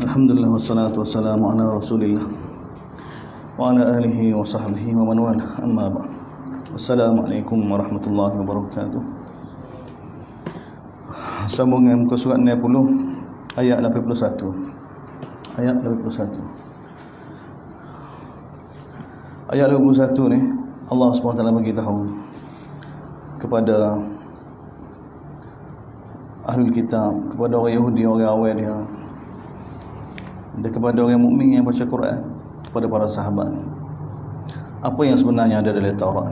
Alhamdulillah wassalatu wassalamu ala Rasulillah wa ala alihi wa sahbihi wa man wala, amma ba'd. Assalamualaikum warahmatullahi wabarakatuh. Sambungan muka surat 60 ayat 81. Ayat 81. Ayat 81 ni Allah SWT beritahu kepada Ahlul Kitab, kepada orang Yahudi, orang awal dia, dan kepada orang mukmin yang baca Quran, kepada para sahabat, apa yang sebenarnya ada dalam Taurat,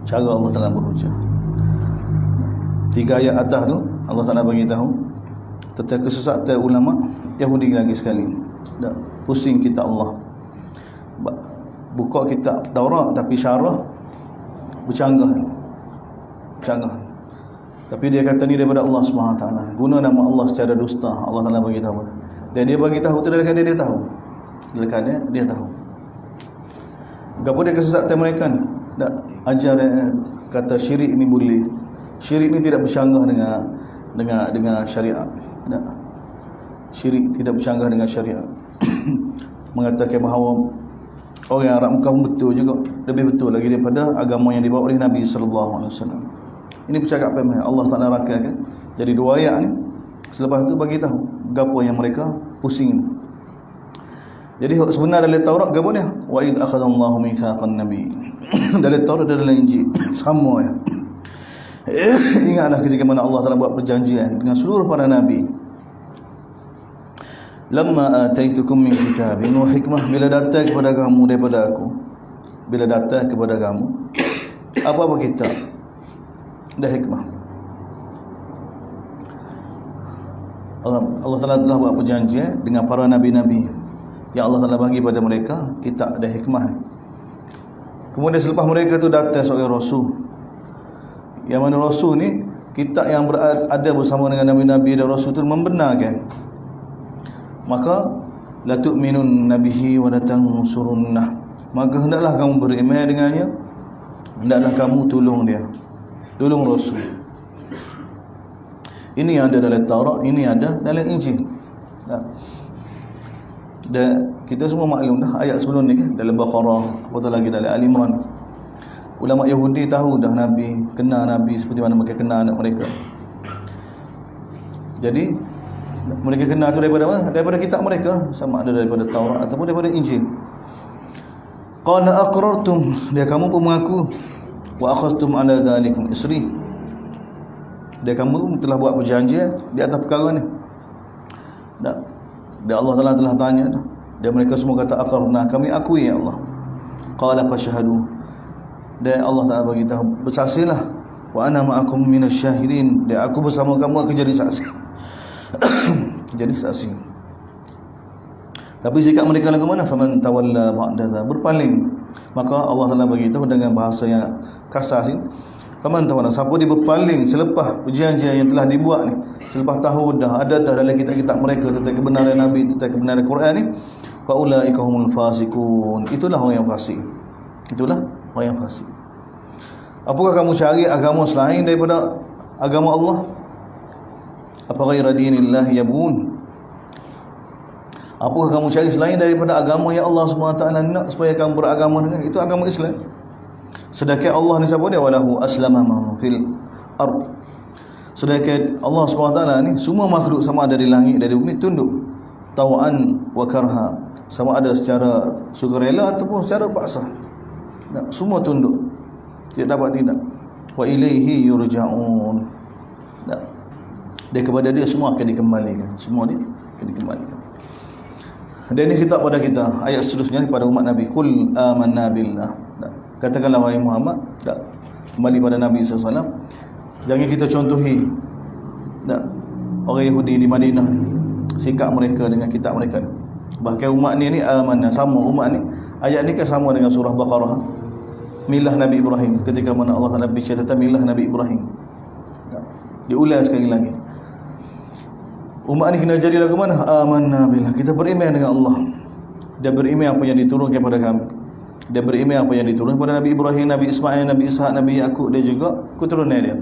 cara Allah Ta'ala berucap. 3 ayat atas tu Allah Ta'ala beritahu tentang kesesatan ulama Yahudi lagi sekali. Tak pusing kitab Allah, buka kitab Taurat tapi syarah bercanggah. Tapi dia kata ni daripada Allah SWT, guna nama Allah secara dusta. Allah Ta'ala beritahu, dan dia bagi tahu tu dalam dia tahu. Dalam dia tahu. Gapo dia kesesatan mereka ni? Tak ajar kata syirik ni boleh. Syirik ni tidak bercanggah dengan syariat. Tak. Syirik tidak bercanggah dengan syariat. Mengatakan bahawa orang Arab Mekah betul juga, lebih betul lagi daripada agama yang dibawa oleh Nabi sallallahu alaihi wasallam. Ini percakapan Allah Ta'ala rakalkan. Jadi 2 ayat ni, selepas tu bagi tahu gapo yang mereka pusing. Jadi sebenarnya dalam Taurat gapo dia? Wa id akhadallahu mitsaqan nabi. Dalam Taurat dan dalam Injil sama ya. Ingatlah ketika mana Allah Ta'ala buat perjanjian dengan seluruh para nabi. Lamma ataitukum min kitabin wa hikmah, bila datang kepada kamu daripada aku, bila datang kepada kamu apa kitab dan hikmah. Allah Ta'ala telah buat perjanjian dengan para nabi-nabi yang Allah Ta'ala bagi pada mereka kitab dan hikmah. Kemudian selepas mereka tu datang seorang rasul, yang mana rasul ni kitab yang berada bersama dengan nabi-nabi dan rasul tu membenarkan. Maka la tu'minun nabihi wa la tansurunnah, maka hendaklah kamu beriman dengannya, hendaklah kamu tolong dia, tolong rasul. Ini yang ada dalam Taurat, ini ada dalam Injil. Dan kita semua maklum dah ayat sebelum ni kan, dalam Baqarah, apatah lagi dalam Al-Imran. Ulama Yahudi tahu dah Nabi, kenal Nabi seperti mana mereka kenal anak mereka. Jadi mereka kenal tu daripada mana? Daripada kitab mereka, sama ada daripada Taurat ataupun daripada Injil. Qala aqrartum, dia kamu pun mengaku, wa akhadtum ala dhalikum isri, dia kamu telah buat perjanjian di atas perkara ni. Dan Allah Ta'ala telah tanya dah. Dan mereka semua kata aqarna, kami akui ya Allah. Qala fashhadu, dan Allah Ta'ala bagi tahu bersaksilah, wa ana ma'akum minasyahidin, dan aku bersama kamu akan jadi saksi. Jadi saksi. Tapi sikap mereka lagu mana? Faman tawalla ba'da, berpaling. Maka Allah Ta'ala bagi tahu dengan bahasa yang kasar sini, faman tawalla, siapa dia berpaling selepas perjanjian yang telah dibuat ni, selepas tahu dah ada dalam kitab-kitab mereka tentang kebenaran Nabi, tentang kebenaran Quran ni, fa ulaika humul fasiqun, itulah orang yang fasik. Itulah orang yang fasik. Apakah kamu cari agama selain daripada agama Allah? Apa ghaira dinillah yabun? Apakah kamu cari selain daripada agama yang Allah SWT nak supaya kamu beragama dengan? Itu agama Islam. Sedangkan Allah ni siapa dia? Walahu aslama man fil ard. Sedangkan Allah SWT ni semua makhluk sama ada di langit dan di bumi tunduk, tawa'an wa karha, sama ada secara sukarela ataupun secara paksa. Semua tunduk, tidak dapat tidak. Wa ilaihi yurja'un. Dan kepada dia semua akan dikembalikan. Semua dia akan dikembalikan. Dan ini khitab pada kita. Ayat seterusnya kepada umat Nabi, qul amanna billah. Katakanlah wahai Muhammad, kembali pada Nabi SAW, jangan kita contohi orang Yahudi di Madinah, sikap mereka dengan kitab mereka. Bahkan umat ni amanna, sama umat ni. Ayat ni kan sama dengan surah Baqarah, milah Nabi Ibrahim, ketika mana Allah Ta'ala bercerita tentang milah Nabi Ibrahim. Diulang sekali lagi. Umat ni kena jadi lagu mana? Amanna billah, kita beriman dengan Allah. Dia beriman apa yang diturunkan kepada kami. Dia beriman apa yang diturunkan kepada Nabi Ibrahim, Nabi Ismail, Nabi Ishaq, Nabi Yaqub, dan juga keturunan dia.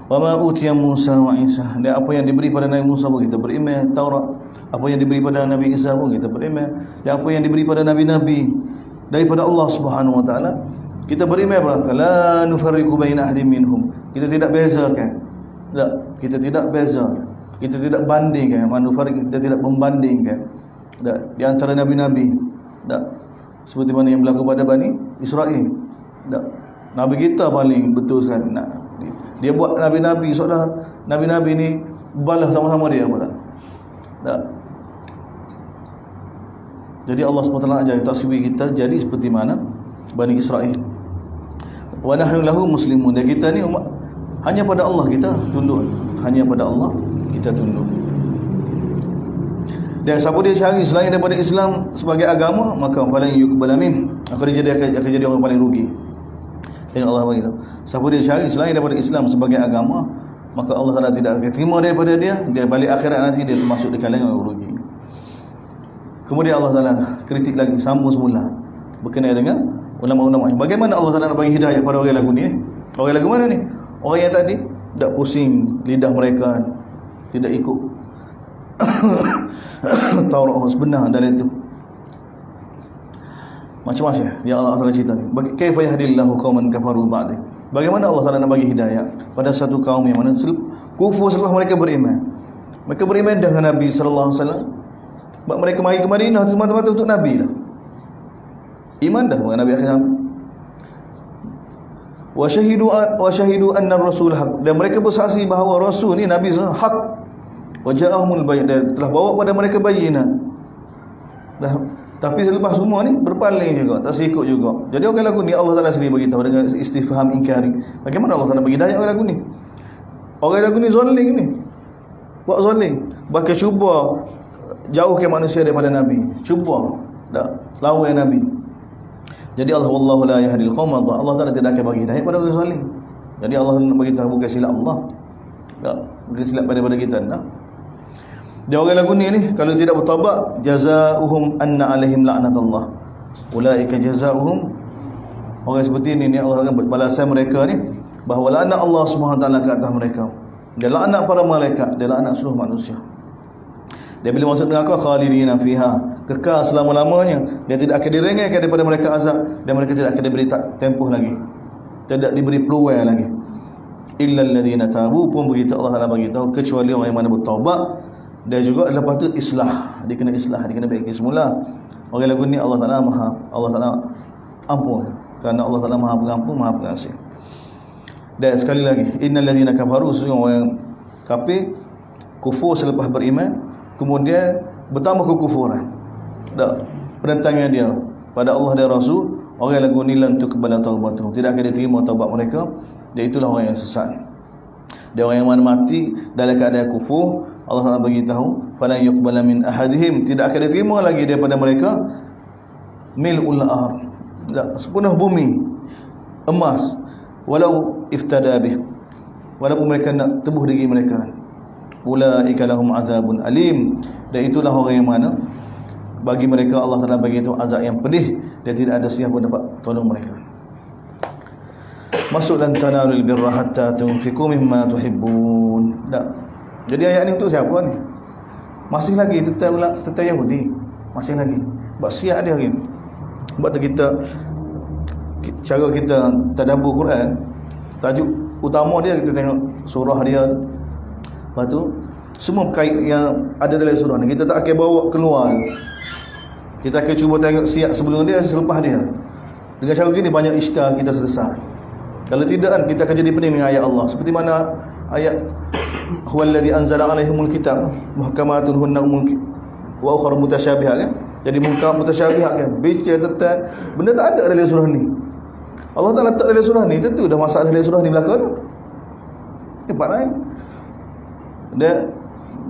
Wa ma utiya Musa wa Isa, dan apa yang diberi pada Nabi Musa pun kita beriman. Taurat, apa yang diberi pada Nabi Isa pun kita beriman. Dan apa yang diberi pada nabi-nabi daripada Allah Subhanahu wa taala kita beriman. La nufarriqu baina ahadin minhum, kita tidak bezakan. Tak, kita tidak bezakan, kita tidak bandingkan. Manufarik, kita tidak membandingkan tak, di antara nabi-nabi. Tak, seperti mana yang berlaku pada Bani Israel. Tak, nabi kita paling betul sekali. Dia buat nabi-nabi, seolah nabi-nabi ni balas sama-sama dia pula. Tak. Jadi Allah SWT ajar tasbih kita jadi seperti mana Bani Israel. Wa nahnu lahu muslimun, dan kita ni umat, hanya pada Allah kita tunduk, hanya pada Allah kita tunduk. Dan siapa dia cari selain daripada Islam sebagai agama, maka paling yuqbal min, akan jadi orang paling rugi. Tengok Allah beritahu, siapa dia cari selain daripada Islam sebagai agama, maka Allah Taala tidak akan terima daripada dia. Dia balik akhirat nanti dia termasuk di kalangan orang rugi. Kemudian Allah Taala kritik lagi, sambung semula berkenaan dengan ulama-ulama. Bagaimana Allah Taala nak bagi hidayah pada orang lagu ni? Orang lagu mana ni? Orang yang tadi tak pusing lidah mereka, tidak ikut Taurat sebenar dalam itu. Macam-macam yang Allah Taala cerita ni. Kaifa yahdillahu qauman kafaru ba'd. Bagaimana Allah Taala nak bagi hidayah pada satu kaum yang mana kufur setelah mereka beriman. Mereka beriman dengan Nabi sallallahu alaihi wasallam. Mereka mari ke Madinah semata-mata untuk Nabi lah. Iman dah dengan Nabi akhir zaman. Wa syahidu anna ar-rasul haq, dan mereka bersaksi bahawa rasul ni Nabi hak. Wa ja'ahumul bayyinat, telah bawa pada mereka bayyinat. Tapi selepas semua ni berpaling juga, tak sikut juga. Jadi orang lagu ni Allah Taala sendiri bagi tahu dengan istifham inkari. Bagaimana Allah Taala bagi hidayah orang lagu ni? Orang lagu ni zalim ni. Buat zalim, bahkan cuba jauhkan manusia daripada Nabi. Cuba dak lawan Nabi. Jadi Allah wallahu la yahdil qauma dha. Allah Taala tidak akan bagi hidayah pada orang zalim. Jadi Allah nak bagi tahu bukan silap Allah. Tak, bukan silap daripada kita dah. Dia orang lagu ni kalau tidak bertaubat, jazaohum anna alaihim la'natullah. Ulaika jazaohum, orang seperti ini Allah akan balasan mereka ni bahawa laknat Allah Subhanahu taala ke atas mereka. Dia laknat para malaikat, dia laknat seluruh manusia. Dia bila masuk neraka khalidina fiha, kekal selama-lamanya. Dia tidak akan diringankan daripada mereka azab, dan mereka tidak akan diberi tempoh lagi, tidak diberi peluang lagi. Illa alladhina tabu, pun begitu Allah Taala bagi tahu, kecuali orang yang mana bertaubat. Dan juga lepas tu islah, dia kena baiki semula. Orang lagu ni Allah Taala ampun, kerana Allah Taala Maha Pengampun, Maha Pengasih. Dan sekali lagi, innal ladzina kafaru, sesungguhnya orang yang kafir kufur selepas beriman, kemudian bertambah kekufuran. Tak, penentangan dia pada Allah dan Rasul, orang lagu ni lan tuqbala taubatuhum, tidak akan diterima taubat mereka. Dan itulah orang yang sesat. Dia orang yang mana mati dalam keadaan kufur, Allah Taala bagi tahu, fala yuqbala min ahadihim, tidak akan diterima lagi daripada mereka mil'ul ard, sepenuh bumi emas, walau iftada bih, walaupun mereka nak tebuh diri mereka. Ulaika lahum azabun alim, dan itulah orang yang mana bagi mereka Allah Taala bagi itu azab yang pedih, dan tidak ada siapa pun dapat tolong mereka. Masuk dan tanalul birra hatta tunfiqu mimma tuhibbun. Jadi ayat ni untuk siapa ni? Masih lagi tentang Yahudi. Masih lagi. Sebab siap dia hari ni. Sebab tu cara kita tadabbur Quran, tajuk utama dia kita tengok surah dia. Lepas tu semua kait yang ada dalam surah ni kita tak akan bawa keluar. Kita akan cuba tengok siap sebelum dia, selepas dia. Dengan cara gini banyak iskal kita selesai. Kalau tidak kan kita akan jadi pening dengan ayat Allah. Seperti mana ayat huwallazi anzala alaihimul kitab muhkamatun hunna wa ukhra mutasyabihat kan. Jadi muhkam mutasyabihat kan, bicara tentang benda tak ada dalam surah ni. Allah Taala letak dalam surah ni, tentu dah masalah dalam surah ni belakang tu. Tempat lain. Dan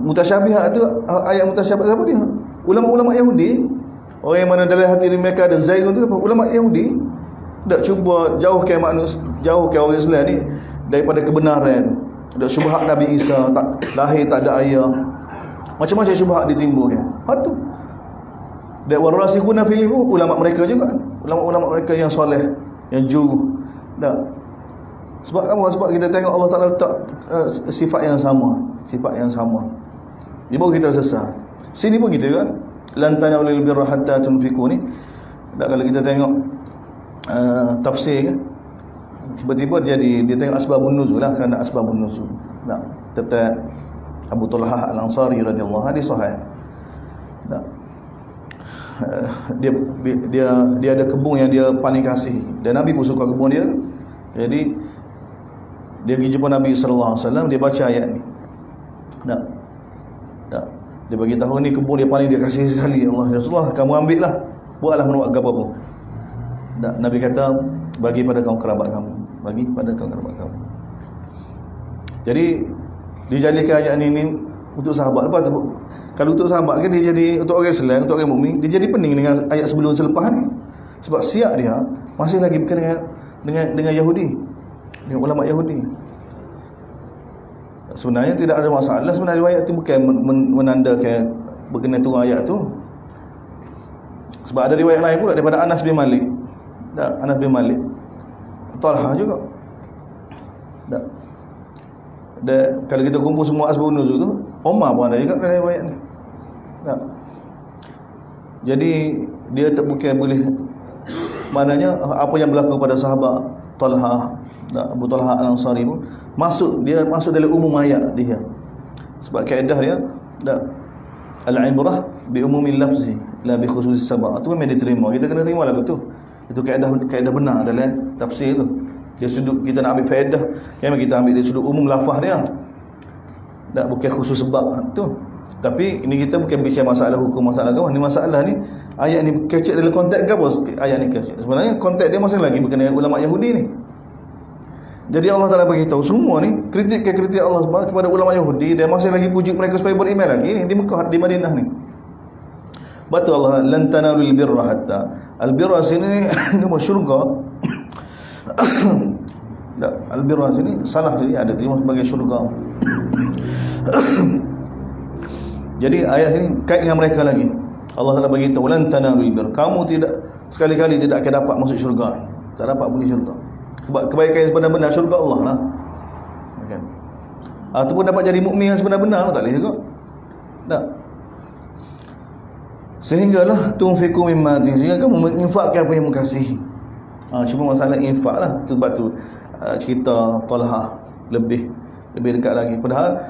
mutasyabihat tu, ayat mutasyabihat apa dia? Ulama-ulama Yahudi, orang yang mana dalam hati mereka ada zaigun tu, ulama Yahudi tak cuba jauhkan manusia, jauhkan orang Islam ni daripada kebenaran. Ada syubhat Nabi Isa lahir tak ada ayah. Macam-macam syubhat ditimbulkan. Patu. Dan warasikhuna fil ilm, ulama mereka juga. Ulama-ulama mereka yang soleh, yang juru. Tak. Sebab apa? Sebab kita tengok Allah Ta'ala letak sifat yang sama. Sifat yang sama. Dia baru kita sesat. Sini pun gitu kan. Lan tanawul birra hatta tunfiqu ni. Dan kalau kita tengok tafsir kan, tiba-tiba dia tengok asbabun nuzul lah, kerana asbabun nuzul. Nah, kata Abu Talhah Al-Ansari radhiyallahu anhu sahih. Nah, dia ada kebun yang dia paling kasih, dan Nabi pun suka kebun dia. Jadi dia pergi jumpa Nabi sallallahu alaihi wasallam, dia baca ayat ni. Nah, dia bagi tahu ni kebun dia paling dia kasih sekali. Allah, Rasulullah, kamu ambil lah, buatlah menuak ke apa-apa. Nabi kata, bagi pada kaum kerabat kamu, bagi pada kaum kerabat kamu. Jadi dijadikan ayat ni untuk sahabat. Lepas tu, kalau untuk sahabat kan dia jadi, untuk orang Islam, untuk orang mukmin, dia jadi pening dengan ayat sebelum selepas ni. Sebab siap dia masih lagi berkaitan dengan Yahudi, dengan ulama Yahudi. Sebenarnya tidak ada masalah. Sebenarnya riwayat tu bukan menandakan berkenaan turun ayat tu. Sebab ada riwayat lain pula daripada Anas bin Malik. Anas bin Malik, Talha juga. Kalau kita kumpul semua asbabun nuzul tu, Umar pun ada juga dalam riwayat ni. Jadi dia tak bukan boleh, maknanya apa yang berlaku pada sahabat Talha, Abu Talha Al-Ansari pun masuk dalam umum ayat dia. Sebab kaedah dia al-ibrah bi umumil lafzi la bi khususis sabab. Itu memang diterima. Kita kena terima lagu tu. Itu kaedah benar dalam tafsir tu. Dia sudut kita nak ambil faedah, memang kita ambil dari sudut umum lafaz dia. Bukan khusus sebab tu. Tapi ini kita bukan bincang masalah hukum, masalah agama. Ni masalah ni, ayat ni kecek dalam konteks ke apa? Ayat ni kecek. Sebenarnya konteks dia masih lagi berkenaan ulama Yahudi ni. Jadi Allah Ta'ala beritahu semua ni kritik Allah SWT kepada ulama Yahudi, dan masih lagi pujuk mereka supaya beriman lagi ni di Mekah, di Madinah ni. Betul Allah, lan tanalul birra hatta. Al-birra sini nama syurga. Al-birra sini salah, jadi ada terima sebagai syurga. Jadi ayat ini kait dengan mereka lagi. Allah Ta'ala bagi tahu, lan tanalul birra, kamu tidak sekali-kali tidak akan dapat masuk syurga. Tak dapat pergi syurga. Kebaikan yang sebenar-benar syurga Allah lah, kan? Ataupun dapat jadi mukmin yang sebenar-benar, tak boleh juga. Tak. Sehinggalah tunfiqu mimma, sehingga kamu menginfakkan apa yang mengasihi. Cuma masalah infak lah. Sebab tu cerita Talha lebih dekat lagi. Padahal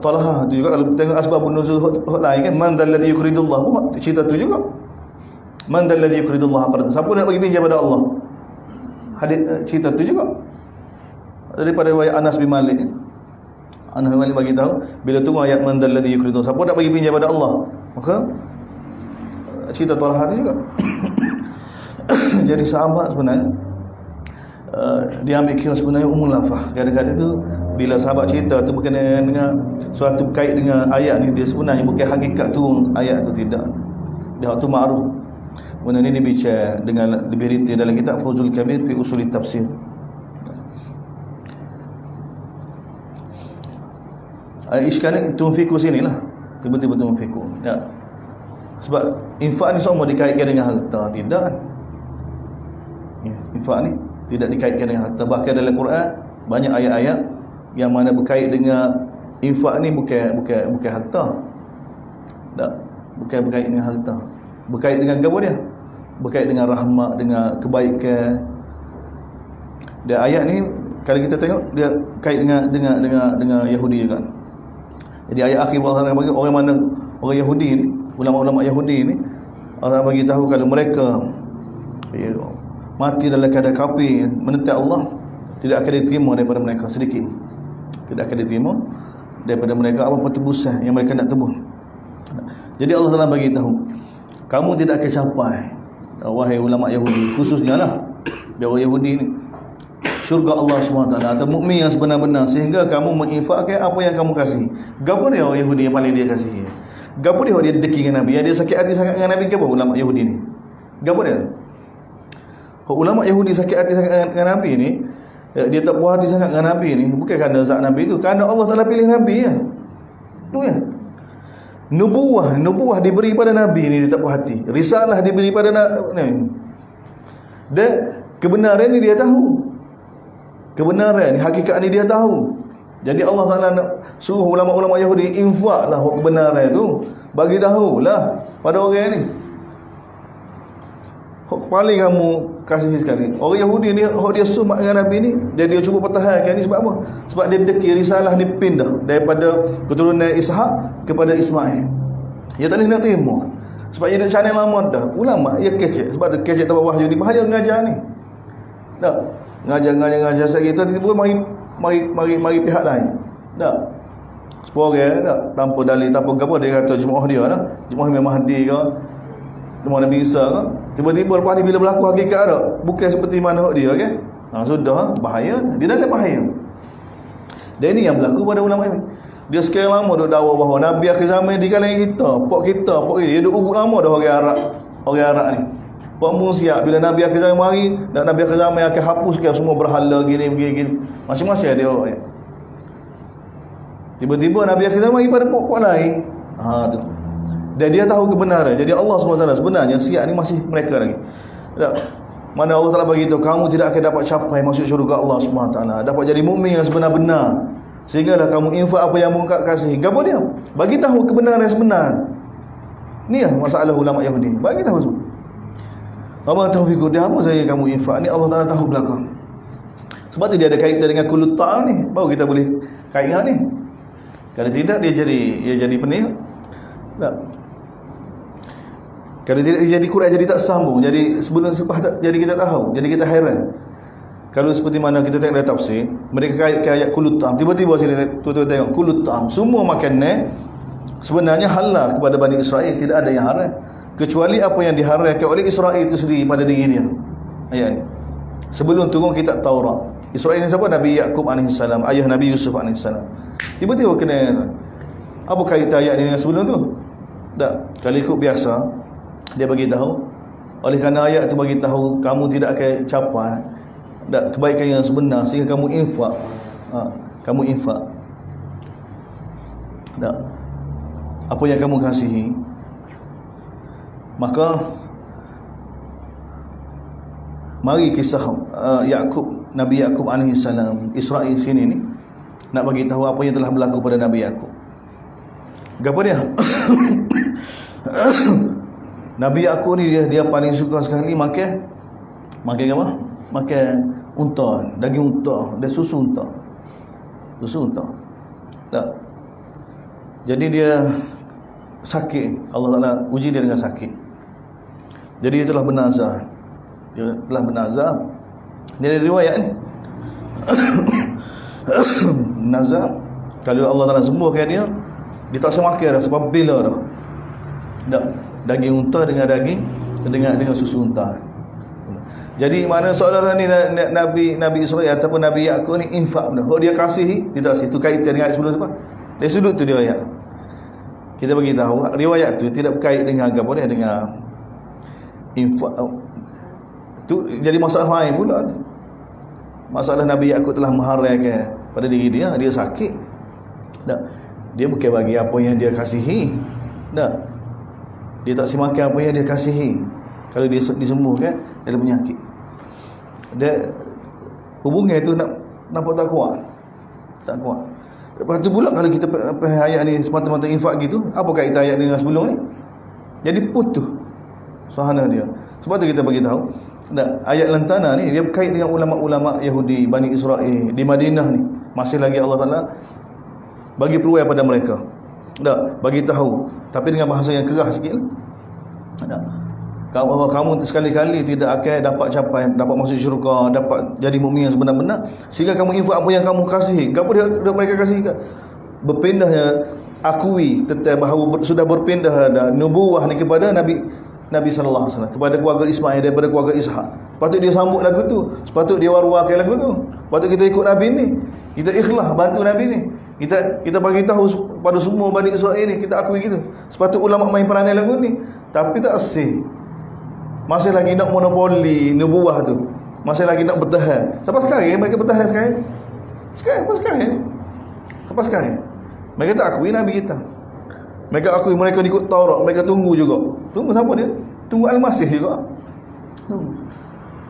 Talha tu juga, kalau tengok asbabun nuzul lain kan, man dzalladzi yuqridullah, cerita tu juga. Man dzalladzi yuqridullah qardan, siapa nak bagi pinjam pada Allah? Hadis cerita tu juga daripada riwayat Anas bin Malik. Anas bin Malik bagi tahu, bila turun ayat man dzalladzi yuqridullah, siapa nak bagi pinjam pada Allah, maka cerita Talha tu juga. Jadi sahabat sebenarnya dia ambil kira sebenarnya umum lafaz. Kadang-kadang tu bila sahabat cerita tu berkenaan dengan suatu berkait dengan ayat ni, dia sebenarnya bukan hakikat turun ayat tu, tidak. Dia tu ma'ruf. Benda ni dibincang dengan lebih detail dalam kitab Fawzul Kabir fi Usulit Tafsir. Iskal tunfiku sinilah, tiba-tiba tunfiku. Ya. Sebab infak ni semua dikaitkan dengan harta, tidak. Infak ni tidak dikaitkan dengan harta. Bahkan dalam Quran banyak ayat-ayat yang mana berkait dengan infak ni bukan harta. Tak, bukan berkait dengan harta. Berkait dengan apa dia? Berkait dengan rahmat, dengan kebaikan. Dan ayat ni kalau kita tengok dia kait dengan Yahudi juga. Jadi ayat akhir Allah bagi orang mana, orang Yahudi ni, ulama-ulama Yahudi ni, Allah bagi tahu kalau mereka mati dalam keadaan kafir menentang Allah, tidak akan diterima daripada mereka sedikit. Tidak akan diterima daripada mereka apa tebusan yang mereka nak tebus. Jadi Allah Taala bagi tahu, kamu tidak akan capai, wahai ulama Yahudi, khususnya lah dia orang Yahudi ni, syurga Allah SWT atau mukmin yang sebenar-benar, sehingga kamu menginfakkan apa yang kamu kasih. Gapo dia orang Yahudi yang paling dia kasih? Gapo dia deki dengan Nabi? Dia sakit hati sangat dengan Nabi ke apa ulama Yahudi ni? Gapo dia? Ulama Yahudi sakit hati sangat dengan Nabi ni, dia tak puas hati sangat dengan Nabi ni, bukan kerana zat Nabi tu, kerana Allah Taala pilih Nabi ya. Tu ya. Nubuah diberi pada Nabi ni, dia tak puas hati. Risalah diberi pada Nabi. Dan kebenaran ni dia tahu. kebenaran ni, hakikat ni dia tahu. Jadi Allah Ta'ala nak suruh ulama-ulama Yahudi infaklah kebenaran tu, bagi tahulah pada orang ni. Paling kamu kasih sekali. Orang Yahudi ni, dia sumak dengan Nabi ni, jadi dia cuba pertahankan ni sebab apa? Sebab dia deki risalah ni pindah daripada keturunan Ishak kepada Ismail. Dia tak nak terima. Sebab dia nak channel lama dah. Ulama dia kecek. Sebab tu kecek tanpa wahyu ni bahaya ngajar ni. Tak. Ngajar sekali kita tiba-tiba mari pihak lain. Tak. Sepuluh orang tak tanpa dalil tanpa apa dia kata jemaah dia dah. Jemaah Imam Mahdi ke, jemaah Nabi Isa ke. Tiba-tiba lepas ni bila berlaku hakikat dah, bukan seperti mana dia, okey. Sudah bahaya. Dia dalam bahaya. Dan ini yang berlaku pada ulama ini. Dia sekian lama duk dakwa bahawa Nabi akhir zaman di kalangan kita, pok kita. Dia duk urut lama dah orang Arab ni. Pok mun siap bila Nabi akhir zaman mari, dan Nabi akhir zaman akan hapuskan semua berhala gini. Macam-macam dia. Tiba-tiba Nabi akhir zaman mari pada pok lain. Tu. Dan dia tahu kebenaran. Jadi Allah SWT sebenarnya siap ni masih mereka lagi. Tak? Mana Allah Ta'ala bagi tahu kamu tidak akan dapat capai masuk syurga Allah SWT, dapat jadi mukmin yang sebenar-benar. Sehinggalah kamu infak apa yang mungkak kasih. Gapo dia? Bagi tahu kebenaran yang sebenar. Ni lah masalah ulama Yahudi. Bagi tahu semua. Apa taufiqu dia apa saja kamu infak ni Allah Ta'ala tahu belakang. Sebab tu dia ada kaitan dengan kulut ta'am ni. Baru kita boleh kaitan ni. Kalau tidak dia jadi pening. Tak. Kalau tidak jadi Quran jadi tak sambung. Jadi sebelum sepah tak jadi kita tahu. Jadi kita hairan. Kalau seperti mana kita tengok dalam tafsir, mereka kait ayat kulut ta'am. Tiba-tiba sini tuan-tuan tengok kulut ta'am. Semua makanan sebenarnya halal kepada Bani Israel, tidak ada yang haram. Kecuali apa yang diharamkan oleh Israel itu sendiri pada diri dia. Ayat ni. Sebelum turun kitab Taurat. Israel ni siapa? Nabi Yaqub AS, ayah Nabi Yusuf AS. Tiba-tiba kena apa kaitan ayat ni dengan sebelum tu? Tak. Kalau ikut biasa, dia bagi tahu, oleh kerana ayat itu bagi tahu kamu tidak akan capai kebaikan yang sebenar sehingga kamu infak. Kamu infak. Tak. Apa yang kamu kasihi, maka mari kisah Nabi Yaqub AS, Israel sini ni nak bagi tahu apa yang telah berlaku pada Nabi Yaqub. Gapo dia? Nabi Yaqub ni dia paling suka sekali makan apa? Makan unta, daging unta dan susu unta. Tak. Jadi dia sakit. Allah Ta'ala uji dia dengan sakit. Jadi dia telah bernazar. Dia ada riwayat ni. Nazar, kalau Allah Ta'ala sembuhkan dia tak semua makan dah sebab bila dah. Daging unta dengan susu unta. Jadi mana seolah-olah ni Nabi Israel ataupun Nabi Yaqub ni infak benda. Kalau dia kasih, dia tak kasih. Itu kaitan dengan ayat sebelum sebab. Dari sudut tu dia ayat. Kita bagi tahu riwayat tu tidak berkait dengan apa dia, dengan infak. Tu jadi masalah lain pula. Masalah Nabi Yaqub telah mengharamkan pada diri dia sakit. Tak. Dia bukan bagi apa yang dia kasihi. Tak. Dia tak simakan apa yang dia kasihi. Kalau dia disembuhkan dalam penyakit. Dia hubungan itu nampak tak kuat. Tak kuat. Lepas tu pula kalau kita ayat ni semata-mata infak gitu, apa kaitan ayat ni dengan sebelum ni? Jadi putus sahana dia. Sebab tu kita bagi tahu, ayat lantana ni dia berkait dengan ulama-ulama Yahudi Bani Israel di Madinah ni. Masih lagi Allah Taala bagi peluang pada mereka. Bagi tahu, tapi dengan bahasa yang keras sikit. Bahawa kamu sekali-kali tidak akan dapat masuk syurga, dapat jadi mukmin yang sebenar-benar sehingga kamu infak apa yang kamu kasihi. Apa dia mereka kasihi? Berpindahnya akui tentang bahawa sudah berpindah nubuwah ni kepada Nabi sallallahu alaihi wasallam, kepada keluarga Ismail daripada keluarga Ishak. Patut dia sambut lagu tu, sepatut dia war-warkan lagu tu. Patut kita ikut Nabi ni. Kita ikhlas bantu Nabi ni. Kita bagi tahu pada semua Bani Israel ni, kita akui gitu. Sepatut ulama main peranan lagu ni, tapi tak asing. Masih lagi nak monopoli nubuah tu. Masih lagi nak bertahan. Sampai sekarang mereka bertahan sekarang. Sampai sekarang. Mereka tak akui Nabi kita. Mereka akui mereka ikut Taurat. Mereka tunggu juga. Tunggu siapa dia? Tunggu Al-Masih juga.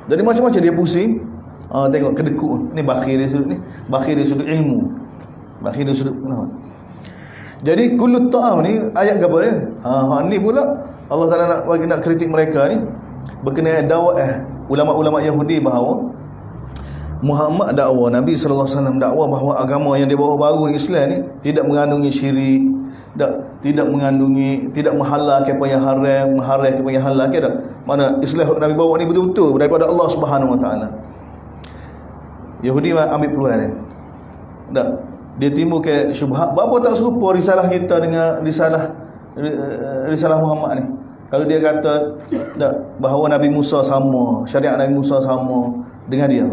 Jadi macam-macam dia pusing. Tengok kedekut ni, bakhil dari sudut ni, bakhil dari sudut ilmu, bakhil dari sudut Jadi kullu ta'am ni ayat gabar ni. Ni pula Allah Taala nak kritik mereka ni berkenaan dakwah ulama-ulama Yahudi bahawa Muhammad dakwa, Nabi sallallahu alaihi wasallam dakwa bahawa agama yang dia bawa baru Islam ni tidak mengandungi syirik, tidak mengandungi, tidak menghalalkan apa yang haram, menghalalkan apa yang halal, tak? Mana Islam Nabi bawa ni betul-betul daripada Allah Subhanahu Wa Taala. Yahudi ambil peluang ni. Tak? Dia timbul ke syubhat, berapa tak serupa risalah kita dengan risalah Muhammad ni. Kalau dia kata tak, bahawa Nabi Musa sama, syariat Nabi Musa sama dengan dia.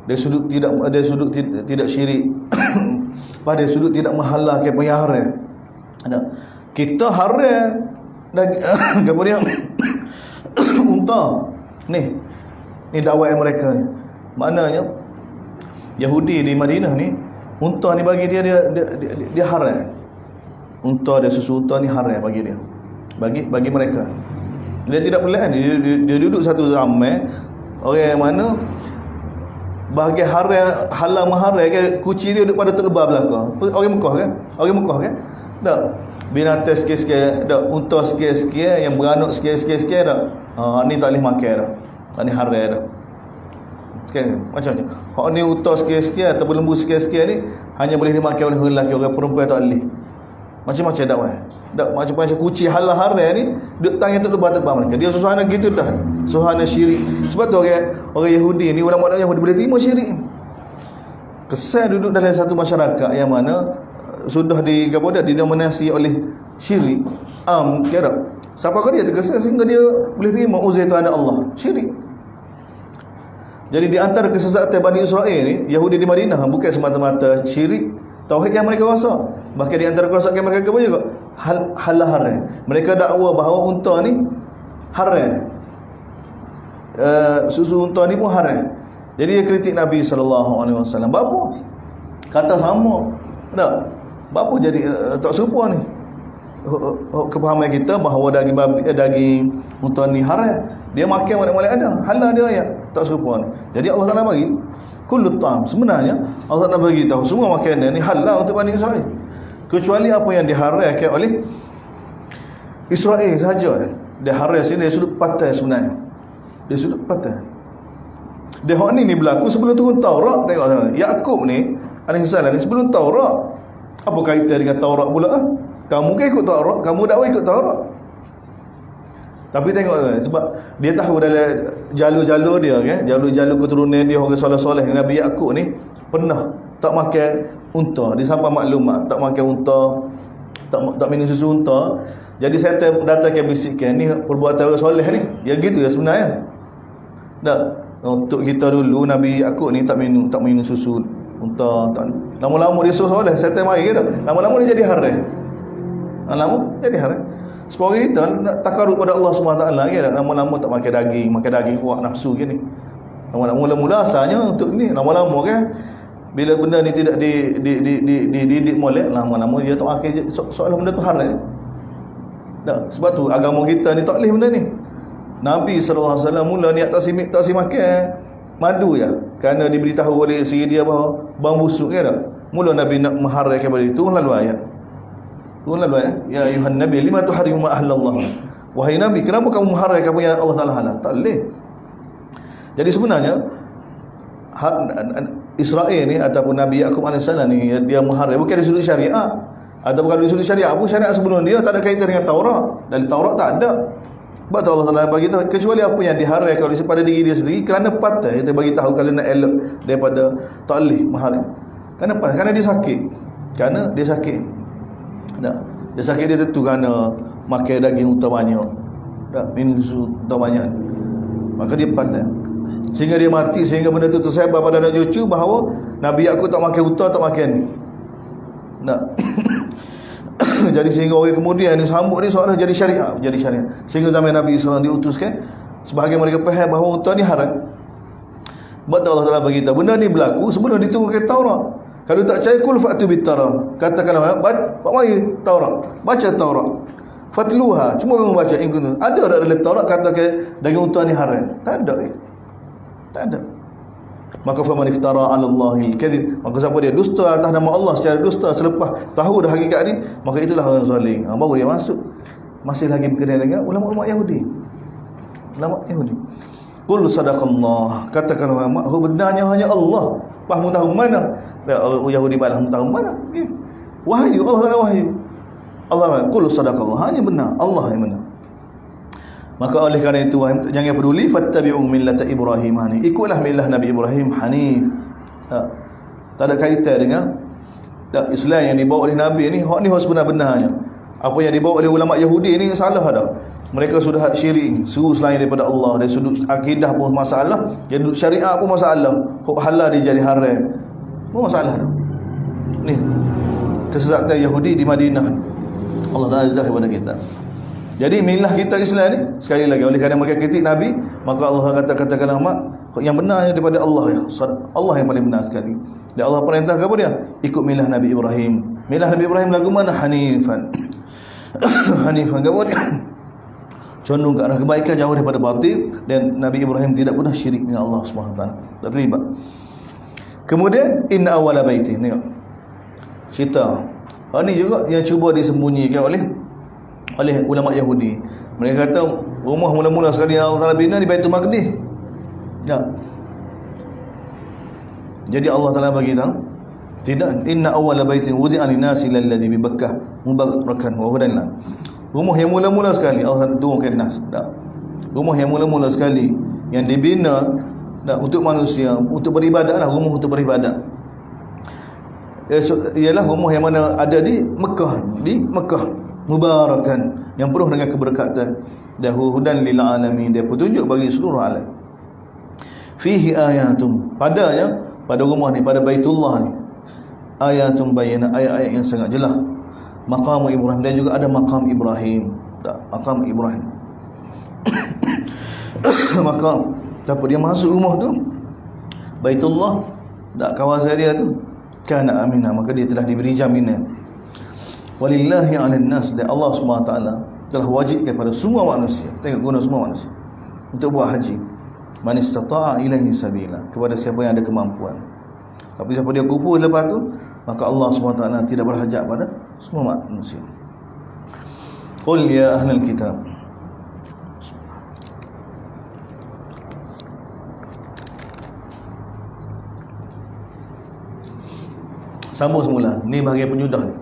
Dari sudut tidak syirik. Pada sudut tidak menghalalkan apa yang haram. Kita haram kemudian unta. Ni dakwah mereka ni. Maknanya Yahudi di Madinah ni, unta ni bagi dia haram. Unta dia, susu unta ni haram bagi dia. Bagi mereka. Dia tidak pelik kan? Dia duduk satu zaman orang yang mana bahagian halal maharam kan, kucing dia duduk pada terlebar belakang. Orang Mekah kan? Orang Mekah kan? Tak. Binatang sikit-sikit, tak. Unta sikit-sikit, yang beranak sikit-sikit tak. Ni tak boleh makan dah. Ni haram dah. Okay, macam ni. Hak ni unta sikit-sikit atau lembu sikit-sikit ni hanya boleh dimakan oleh orang lelaki, orang perempuan tak boleh. Macam-macam dakwah. Macam-macam kucing halal haram ni duduk tangan terlebar mereka. Dia suasana gitu dah. Suasana syirik. Sebab tu orang Yahudi ni, ulama Yahudi boleh terima syirik. Kesan duduk dalam satu masyarakat yang mana sudah didominasi oleh syirik. Kira siapa kau dia terkesan sehingga dia boleh terima Uzair tu anak Allah. Syirik. Jadi di antara kesesatan Bani Israel ni, Yahudi di Madinah bukan semata-mata syirik, tauhid yang mereka rasa. Bahkan di antara kerosakan mereka apa juga? Halal haram. Mereka dakwa bahawa unta ni haram. Susu unta ni pun haram. Jadi dia kritik Nabi SAW. Bapa kata sama. Tak? Bapa jadi tak serupa ni. Kepahaman kita bahawa daging unta ni haram. Dia makan mana-mana ada. Halal dia ayat. Tak serupa ni. Jadi Allah Taala bagi kullu ta'am. Sebenarnya Allah Taala bagi tahu semua makanan ni halal untuk Bani Israel. Kecuali apa yang diharamkan oleh Israel saja. Dia haram sini, dia sudut patah sebenarnya. Dia sudut patah. Dia hak ni berlaku sebelum turun Taurat. Tengok Yakub ni alaihissalam ni sebelum Taurat. Apa kaitan dengan Taurat pula? Kamu kan ikut Taurat, kamu dakwah ikut Taurat. Tapi tengok sebab dia tahu dalam jalur-jalur dia kan, jalur-jalur keturunan dia orang soleh-soleh Nabi Yakub ni pernah tak makan unta. Dia sampai maklumat tak makan unta, tak minum susu unta. Jadi saya datang ke bisikkan ni perbuatan orang soleh ni. Ya gitu ya sebenarnya. Tak. Untuk kita dulu Nabi Yakub ni tak minum susu unta. Lama-lama dia soleh, saya mari ke tak. Lama-lama dia jadi haram. Lama jadi haram. Sebab kita nak takarub pada Allah SWT kan. Lama-lama tak makan daging kuat nafsu gini. Lama-lama mula asalnya untuk ni, lama-lama kan bila benda ni tidak dididik molek, lama-lama dia tak makan soalan benda tu haram. Tak, sebab tu agama kita ni tak boleh benda ni. Nabi SAW mula niat tak si makan madu ya, kerana diberitahu oleh isteri dia bahawa bang busuk kan tak. Mula Nabi nak mengharamkan kepada itu, lalu ayat. Ya ayuhan Nabi lima tuharrimu ma ahlallah. Wahai Nabi, kenapa kamu mengharamkan apa yang Allah Taala halal? Tak boleh. Jadi sebenarnya Israel ni ataupun Nabi Yakub AS ni dia mengharam bukan dari sudut syariat. Ataupun kalau dari sudut syariat pun syariat sebelum dia tak ada kaitan dengan Taurat. Dari Taurat tak ada. Sebab Allah Taala bagi tahu kecuali apa yang diharamkan oleh pada diri dia sendiri kerana patah kita bagi tahu kalau nak elok daripada taklif mengharam. Kerana dia sakit. Kerana dia sakit. Tak. Dia sakit dia tentu kerana makan daging unta banyak. Tak, minum susu unta banyak. Maka dia patah. Sehingga dia mati, sehingga benda itu tersebar pada anak cucu bahawa Nabi Yakub tak makan unta, tak makan ni. Tak. Jadi sehingga orang kemudian ni sambut ni seolah jadi syariat. Sehingga zaman Nabi SAW diutuskan, sebahagian mereka faham bahawa unta ni haram. Betul Allah Taala bagi tahu benda ni berlaku sebelum diturunkan Taurat. Kalau tak percaya kul fa'tu bit-Taurat. Katakanlah mari Taurat. Baca Taurat. Fatluha. Cuma orang baca ada dalam Taurat kata ke daging unta ni haram. Tak ada. Tak ada. Maka faman iftara 'ala Allahi al-kadhib, maka siapa dia dusta atas nama Allah secara dusta selepas tahu dah hakikat ni, maka itulah orang zalim. Baru dia masuk. Masih lagi berkenaan dengan ulama-ulama Yahudi. Ulama Yahudi. Qul sadaqallah, katakan ulama, benarnya hanya Allah. Fahmu tahu mana? Yahudi balas tahu mana? Wahyu, Allah Taala wahyu. Allah qul sadaqallah, hanya benar, Allah yang benar. Maka oleh kerana itu jangan peduli, fattabi'u millata Ibrahim hanif. Ikutlah millah Nabi Ibrahim hanif. Tak ada kaitan dengan Islam yang dibawa oleh Nabi ni. Hak ni sebenar-benarnya. Apa yang dibawa oleh ulama Yahudi ni salah dah. Mereka sudah syirik, seru selain daripada Allah. Dari sudut akidah pun masalah, dari sudut syariat pun masalah. Hak halal dia jadi haram. Pun masalah dah. Ni kesesatan Yahudi di Madinah. Allah Taala dah kepada kita. Jadi milah kita Islam ni, sekali lagi, oleh kerana mereka kritik Nabi, maka Allah katakan yang benar daripada Allah, ya. Allah yang paling benar sekali. Dan Allah perintah kepada dia, ikut milah Nabi Ibrahim. Milah Nabi Ibrahim lagu mana? Hanifan. Hanifan kepada condong ke arah kebaikan, jauh daripada batil. Dan Nabi Ibrahim tidak pernah syirik dengan Allah SWT, tak terlibat. Kemudian inna awwala baitin, tengok cerita ini juga yang cuba disembunyikan oleh ulama Yahudi. Mereka kata rumah mula-mula sekali Allah Taala bina di Baitul Maqdis. Ya. Jadi Allah Taala bagi tahu, tidak, inna awwala baitin wudi'a lin-nasi lalladzi bi Bakkah mubarakan wa hudan. Rumah yang mula-mula sekali Allah turunkan nas. Rumah yang mula-mula sekali yang dibina untuk manusia, untuk beribadat lah, rumah untuk beribadat. Ialah rumah yang mana ada di Mekah, mubarakan, yang penuh dengan keberkatan, dan hudan lil alamin, dia petunjuk bagi seluruh alam. Fihi ayatum, pada rumah ni, pada Baitullah ni, ayatum bayyinah, ayat-ayat yang sangat jelas. Maqam Ibrahim, dan juga ada maqam Ibrahim. Maqam Ibrahim. Maqam, tapi dia masuk rumah tu, Baitullah, kawasan dia tu kana aminah, maka dia telah diberi jaminan. Walillahi 'alan nas, dan Allah SWT telah wajibkan kepada semua manusia, tengok guna semua manusia, untuk buat haji. Man istata'a ilaihi sabila, kepada siapa yang ada kemampuan. Tapi siapa dia kufur lepas tu, maka Allah SWT tidak berhajat pada semua manusia. Qul ya ahlal kitab, sambung semula. Ni bahagian penyudah ni,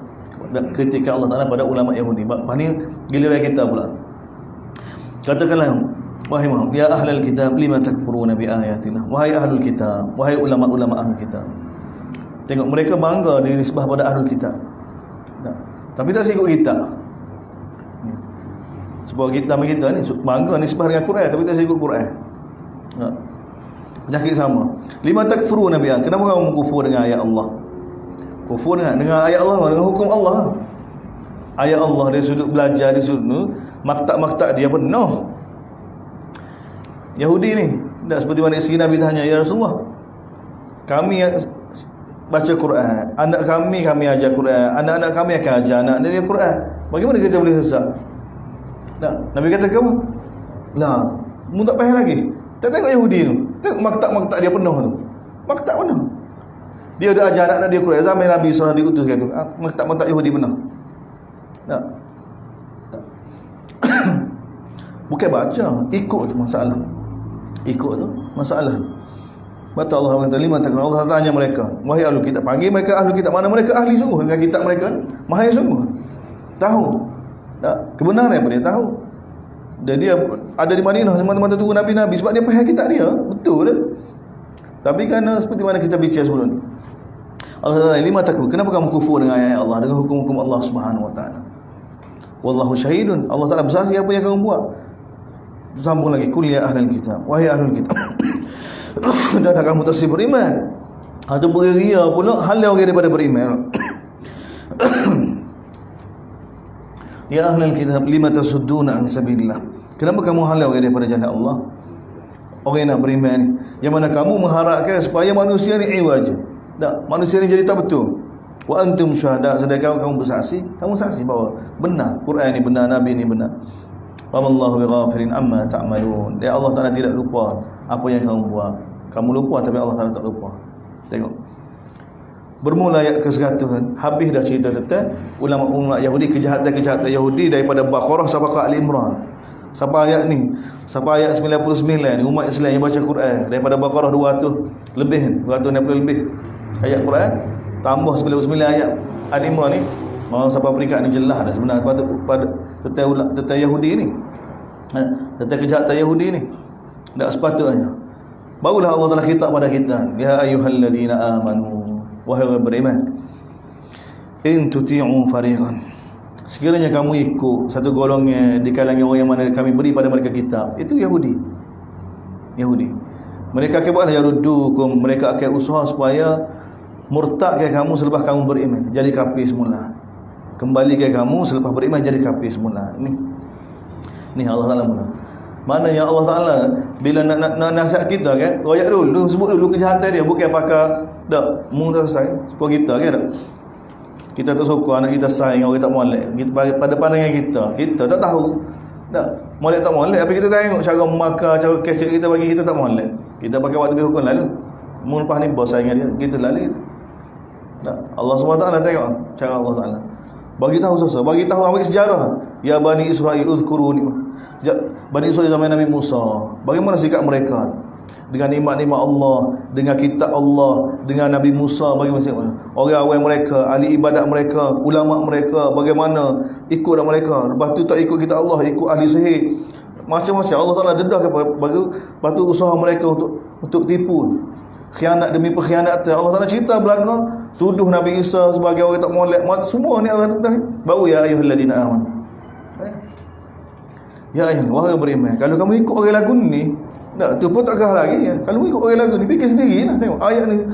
kritikan Allah Ta'ala pada ulama Yahudi. Lepas ni giliran kita pula. Katakanlah, wahai Muhammad, ya ahlal kitab lima takfuruna bi ayatina, wahai ahlul kitab, wahai ulama-ulama ahlul kitab. Tengok, mereka bangga dinisbah pada ahlul kitab, tapi tak ikut kita. Sebab kita ni bangga nisbah dengan Quran, tapi tak ikut Quran. Penyakit sama. Lima takfuruna bi ayatina, kenapa kamu kufur dengan ayat Allah? Kufur dengan ayat Allah, dengan hukum Allah. Ayat Allah dari sudut belajar, dari sudut maktab-maktab dia penuh. Yahudi ni tak seperti mana isteri Nabi tanya, ya Rasulullah, kami baca Quran, anak kami ajar Quran, anak-anak kami akan ajar anak dia Quran, bagaimana kita boleh sesat? Nabi kata, kamu lah, mu tak payah lagi. Tak tengok Yahudi tu, tengok maktab-maktab dia penuh tu, maktab penuh. Dia ada ajar anak dia Quran zaman Nabi SAW diutus gitu. Maktab-maktab Yahudi benar. Tak. Bukan baca, ikut tu masalah. Ikut tu masalah. Mata Allah kata, lima takun, Allah tanya mereka, wahai ahlul kitab, panggil mereka ahlul kitab, mana mereka ahli sungguh dengan kitab mereka, mahir sungguh. Tahu. Tak, kebenaran apa dia tahu. Dan dia ada di Madinah semata-mata tunggu Nabi-Nabi, sebab dia faham kitab dia, betul dah. Tapi kerana seperti mana kita bicara sebelum ni, Allah lima takun, kenapa kamu kufur dengan ayat Allah, dengan hukum-hukum Allah Subhanahu wa taala? Wallahu syahidun, Allah Taala bersaksi apa yang kamu buat. Sambung lagi, kul ya ahlul kitab, wahai ahlul kitab. Dah kamu tersebut beriman atau beria pula, halau daripada beriman. Ya ahlul kitab lima tasudduna an sabilillah, kenapa kamu halau daripada jalan Allah? Orang yang nak beriman ni, yang mana kamu mengharapkan supaya manusia ni iwaj, tak, manusia ni jadi tak betul. Wa antum syuhada, sedangkan kamu bersaksi, kamu saksi bahawa benar Quran ni benar, Nabi ni benar. Wallahu bighafirin amma ta'malun, dia Allah Taala tidak lupa apa yang kamu buat. Kamu lupa tapi Allah Ta'ala tak lupa. Tengok. Bermula ayat ke-100 kan. Habis dah cerita tentang ulama-ulama Yahudi, kejahatan-kejahatan Yahudi daripada Baqarah sampai ke Ali Imran. Sampai ayat ni, sampai ayat 99 ni, umat Islam yang baca Quran daripada Baqarah 200 lebih kan, 260 lebih ayat Quran, tambah 99 ayat Ali Imran ni. Sampai peringkat ni jelas dah sebenarnya pada tentang Yahudi ni. Tentang kejahatan Yahudi ni. Tak sepatutnya. Barulah Allah Ta'ala khitab pada kita, ya ayyuhalladzina amanu, wahai orang beriman, in tuti'u fariqan, sekiranya kamu ikut satu golongan di kalangan orang yang mana kami beri pada mereka kitab, itu Yahudi. Mereka akan buat yarudukum, mereka akan usaha supaya murtadkan kamu selepas kamu beriman, jadi kafir semula. Kembalikan kamu selepas beriman jadi kafir semula. Ni Allah Ta'ala mula. Mana yang Allah Ta'ala bila nak nasihat kita kan, royak dulu, sebut dulu kejahatan dia, bukan pakar tak mula selesai sebab kita kan tak. Kita tak suka anak kita sayang orang tak molek. Kita pada pandangan kita tak tahu. Tak molek tak molek, tapi kita tengok cara makan, cara kecil kita bagi kita tak molek. Kita pakai waktu hukum lalu. Mun lepas ni bos sayang dia, kita lalu. Tak. Allah SWT tengok cara Allah Ta'ala. Bagi tahu susah, bagi tahu ambil sejarah. Ya Bani Israel uzkuru nikmat. Bani Israel zaman Nabi Musa, bagaimana sikap mereka dengan nikmat-nikmat Allah, dengan kitab Allah, dengan Nabi Musa, bagaimana sikap orang-orang mereka, ahli ibadat mereka, ulama mereka, bagaimana ikut mereka. Lepas tu tak ikut kitab Allah, ikut ahli sihir, macam-macam. Allah Ta'ala dedah lepas tu usaha mereka untuk tipu, khianat demi perkhianatan. Allah Ta'ala cerita belakang, tuduh Nabi Isa sebagai orang tak molek, semua ni Allah dedah. Baru ya ayyuhalladzina amanu, ya ayah, wahai beriman, kalau kamu ikut orang lagu ni, tak tu pun tak kah lagi ya. Kalau ikut orang lagu ni, fikir sendirilah. Tengok ayat ni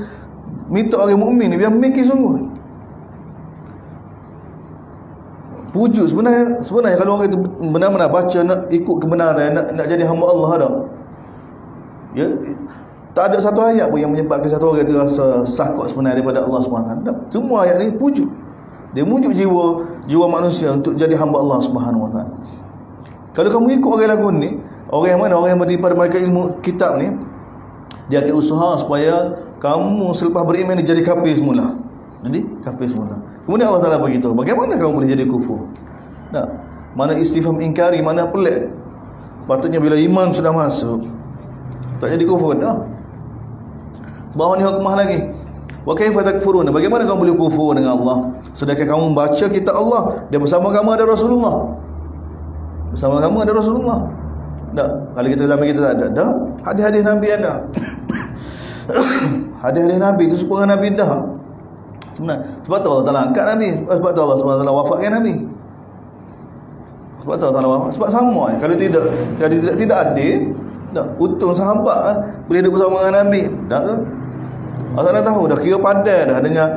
minta orang mukmin ni biar mikir sungguh. Pujuk sebenarnya kalau orang itu benar-benar baca nak ikut kebenaran, nak jadi hamba Allah dah. Ya, tak ada satu ayat pun yang menyebabkan satu orang itu rasa sakut sebenarnya daripada Allah SWT. Semua ayat ni pujuk. Dia mujuk jiwa manusia untuk jadi hamba Allah SWT. Kalau kamu ikut orang lagu ni, orang yang mana? Orang yang daripada mereka ilmu kitab ni, dia akan usaha supaya kamu selepas beriman ni jadi kafir semula. Jadi kafir semula. Kemudian Allah Ta'ala beritahu, bagaimana kamu boleh jadi kufur? Tak. Mana istifham ingkari, mana pelik. Patutnya bila iman sudah masuk, tak jadi kufur dah. Bawah ni hukmah lagi. Wa kaifa takfurun? Bagaimana kamu boleh kufur dengan Allah sedangkan kamu membaca kitab Allah, dan bersama kamu ada Rasulullah. Bersama kamu ada Rasulullah. Tak. Kalau kita zaman kita tak ada. Dah. Hadis-hadis Nabi ada. Hadis-hadis Nabi itu seorang Nabi dah. Sebenarnya sebab tu Allah Ta'ala angkat Nabi, sebab tu Allah SWT wafatkan Nabi. Sebab tu Allah Ta'ala wafat. Sebab sama kalau tidak adil, tak untung sahabat boleh duduk bersama dengan Nabi. Tak tu. Allah Ta'ala tahu dah, kira pandai dah dengan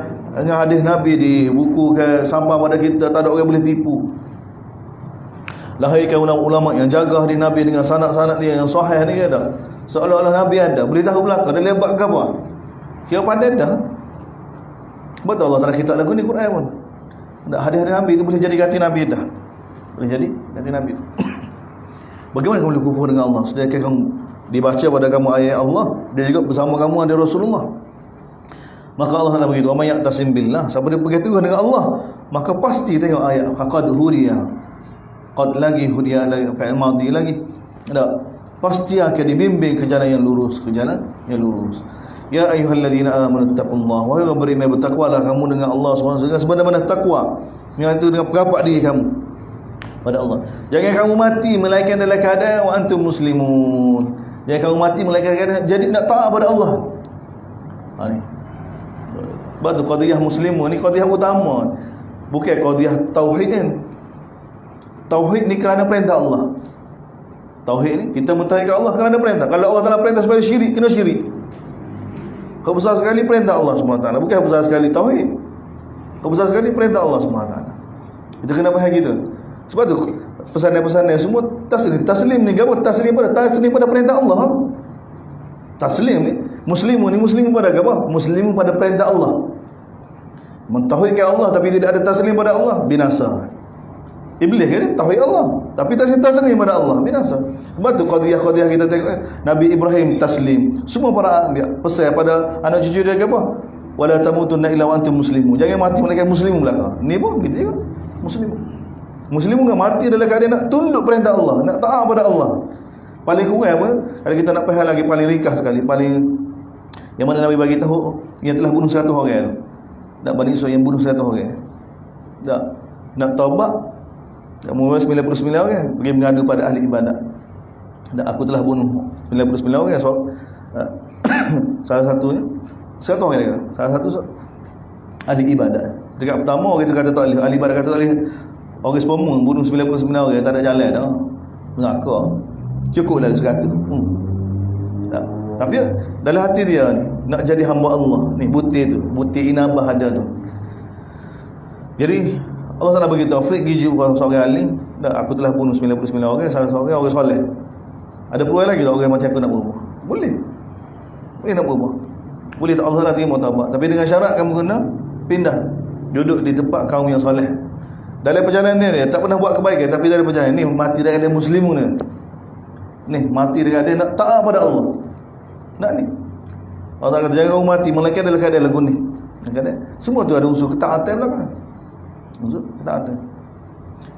hadis Nabi di buku ke sampai pada kita, tak ada orang boleh tipu. Lahirkan ulama-ulama yang jaga hadis Nabi dengan sanad-sanad dia yang sahih ni ada. Seolah-olah Nabi ada, boleh tahu belakang dia lebat ke apa. Kira pandai dah. Betul Allah Ta'ala kitab lagu ni Quran pun. Hadis-hadis Nabi itu boleh jadi ganti Nabi dah. Boleh jadi ganti Nabi. Bagaimana kamu boleh kufur dengan Allah sedangkan kamu dibaca pada kamu ayat Allah, dan juga bersama kamu ada Rasulullah. Maka Allah Ta'ala begitu, wa may ya'tasim billah, siapa dia berkata dengan Allah, maka pasti tengok ayat faqad hudiya. Qad lagi hudiya lagi fa'il madhi lagi. Tak. Pasti akan dibimbing ke jalan yang lurus, ke jalan yang lurus. Ya ayyuhalladzina amanu taqullaha, wahai orang beriman, bertakwalah kamu dengan Allah SWT sebenar-benar takwa, iaitu dengan perapat diri kamu pada Allah. Jangan kamu mati melainkan dalam keadaan wa antum muslimun. Jangan kamu mati melainkan keadaan jadi nak taat pada Allah. Ni. Batu qadiyah muslimun ni qadiyah utama. Bukan qadiyah tauhid kan. Tauhid ni kerana perintah Allah. Tauhid ni kita mentauhidkan Allah kerana perintah. Kalau Allah Ta'ala perintah supaya syirik, kena syirik. Besar sekali perintah Allah SWT, bukan besar sekali tauhid. Besar sekali perintah Allah SWT. Kita kena faham gitu. Sebab tu pesanan-pesanan semua taslim ni apa? Taslim pada perintah Allah. Taslim ni muslimun pada apa? Muslimun pada perintah Allah. Mentauhidkan Allah tapi tidak ada taslim pada Allah, binasa. Iblis kan tauhid Allah, tapi tak taslim pada Allah, binasa. Sebab tu qadiyah-qadiyah kita tengok Nabi Ibrahim taslim. Semua para anbiya pesan pada anak cucu dia apa? Wala tamutunna illa wa antum muslimun. Jangan mati melainkan muslim belaka. Ni pun gitu juga. Muslim enggak mati dalam keadaan nak tunduk perintah Allah, nak taat pada Allah. Paling kurang apa? Kalau kita nak faham lagi paling ringkas sekali, paling yang mana Nabi bagi tahu yang telah bunuh 100 orang. Tak Bani Israil yang bunuh 100 orang. Tak nak taubat. Mula 99 orang pergi mengadu pada ahli ibadat. Dan aku telah bunuh 99 orang. So, salah satunya 100 orang dia. Salah satu ahli ibadat. Dekat pertama orang kata tak boleh. Ahli ibadat kata tak boleh. Orang semua bunuh 99 orang, tak ada jalan dah. Neraka. Cukuplah 100. Tak. Tapi dalam hati dia ni nak jadi hamba Allah. Ni butir tu, butir inabah ada tu. Jadi Allah Taala bagi taufik gigi seorang alim. Aku telah bunuh 99 orang, salah seorang orang soleh. Ada peluang lagi tak orang macam aku nak berubah? Boleh. Boleh nak berubah. Boleh tak Allah Taala terima taubat. Tapi dengan syarat kamu kena pindah duduk di tempat kaum yang soleh. Dalam perjalanan dia tak pernah buat kebaikan, tapi dalam perjalanan ni mati dengan dia muslimun ni. Ni mati dengan dia nak taat pada Allah. Nak ni. Allah Taala kata jangan kamu mati melainkan dalam keadaan lagu ni. Semua tu ada unsur ketaatan belakang. Tak ada.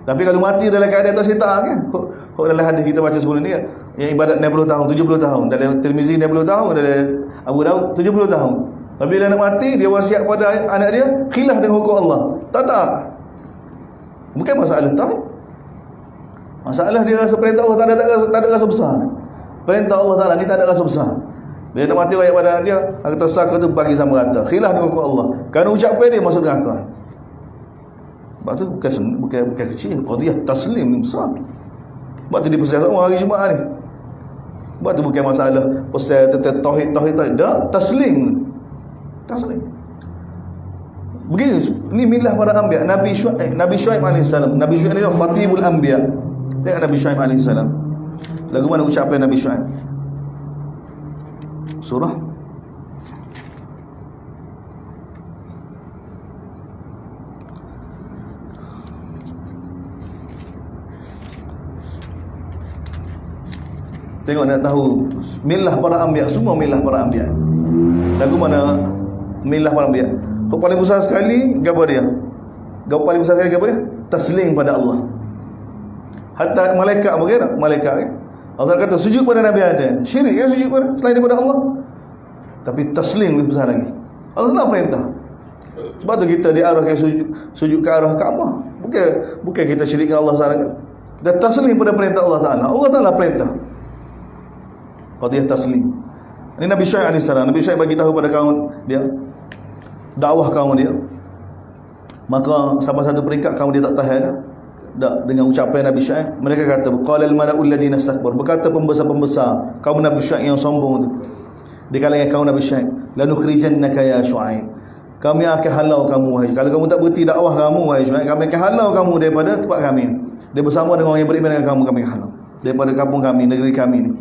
Tapi kalau mati dalam keadaan tak syaitan kan? Kok dalam hadis kita baca sebelum ni yang ibadat 60 tahun, 70 tahun, dalam Tirmizi 60 tahun, dalam Abu Daud 70 tahun. Tapi dia nak mati, dia wasiat pada anak dia khilaf dengan hukum Allah. Tak. Bukan masalah tak. Masalah dia rasa perintah Allah tak ada rasa besar. Perintah Allah Taala ni tak ada rasa besar. Dia nak mati ayat pada dia, kata saka tu bagi sama rata. Khilaf dengan hukum Allah. Kerana ucapan dia masuk neraka. Sebab tu bukan kecil, qadiyah taslim ni besar. Sebab tu dia pesan semua hari Jumaat ni. Sebab tu bukan masalah pesan tentang tauhid dah, taslim. Begini, ni milah para anbiya. Nabi Syuaib AS. Nabi Syuaib ni khatibul anbiya. Tengok Nabi Syuaib AS. Lagu mana ucapan Nabi Syuaib? Surah tengok nak tahu milah para anbiya, semua milah para anbiya. Lagu mana milah para anbiya? Kau paling besar sekali gapo dia? Gapo paling besar sekali gapo dia? Taslim pada Allah. Hatta malaikat bergerak, malaikat kan? Allah kata sujud pada Nabi Adam. Syirik kan sujud pada selain daripada Allah. Tapi taslim lebih besar lagi. Allah Taala perintah. Sebab tu kita diarahkan sujud ke arah Kaabah. Bukan kita syirik dengan Allah Taala. Kita taslim pada perintah Allah Taala. Allah Taala perintah. Qadiyah taslim. Ini Nabi Syuaib AS. Nabi Syuaib bagi tahu pada kaum dia, dakwah kaum dia. Maka sampai satu peringkat kaum dia tak tahan dah dengan ucapan Nabi Syuaib. Mereka kata qalal malaul ladzina istakbar, berkata pembesar-pembesar kaum Nabi Syuaib yang sombong tu di kalangan kaum Nabi Syuaib, lanukhrijannaka ya Syuaib, kami akan halau kamu wahai, kalau kamu tak berhenti dakwah kamu wahai Syuaib, kami akan halau kamu daripada tempat kami. Dia bersama dengan orang yang beriman dengan kamu, kami akan halau daripada kampung kami, negeri kami ni.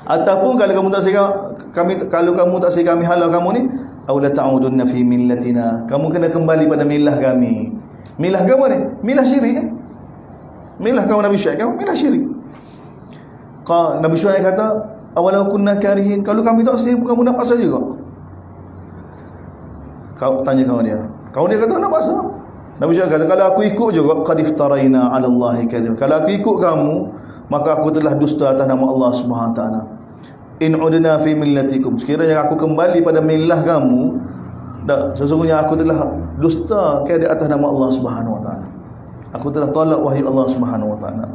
Ataupun kalau kamu tak segi kami halau kamu ni, aw la ta'udunna fi millatina, kamu kena kembali pada milah kami. Milah kamu ni, milah syirik kan? Milah kaum Nabi Syuaib, kamu milah syirik. Nabi Syuaib kata, awalau kunna karihin, kalau kami tak setuju kamu nak pasal juga. Kau tanya kawan dia. Kawan dia kata nak pasal. Nabi Syuaib kata, kalau aku ikut juga qad iftaraina 'ala Allahi kadzib. Kalau aku ikut kamu, maka aku telah dusta atas nama Allah Subhanahu wa taala. In udna fi millatikum, sekiranya aku kembali pada milah kamu, sesungguhnya aku telah dusta ke di atas nama Allah Subhanahu wa taala. Aku telah tolak wahyu Allah Subhanahu wa taala.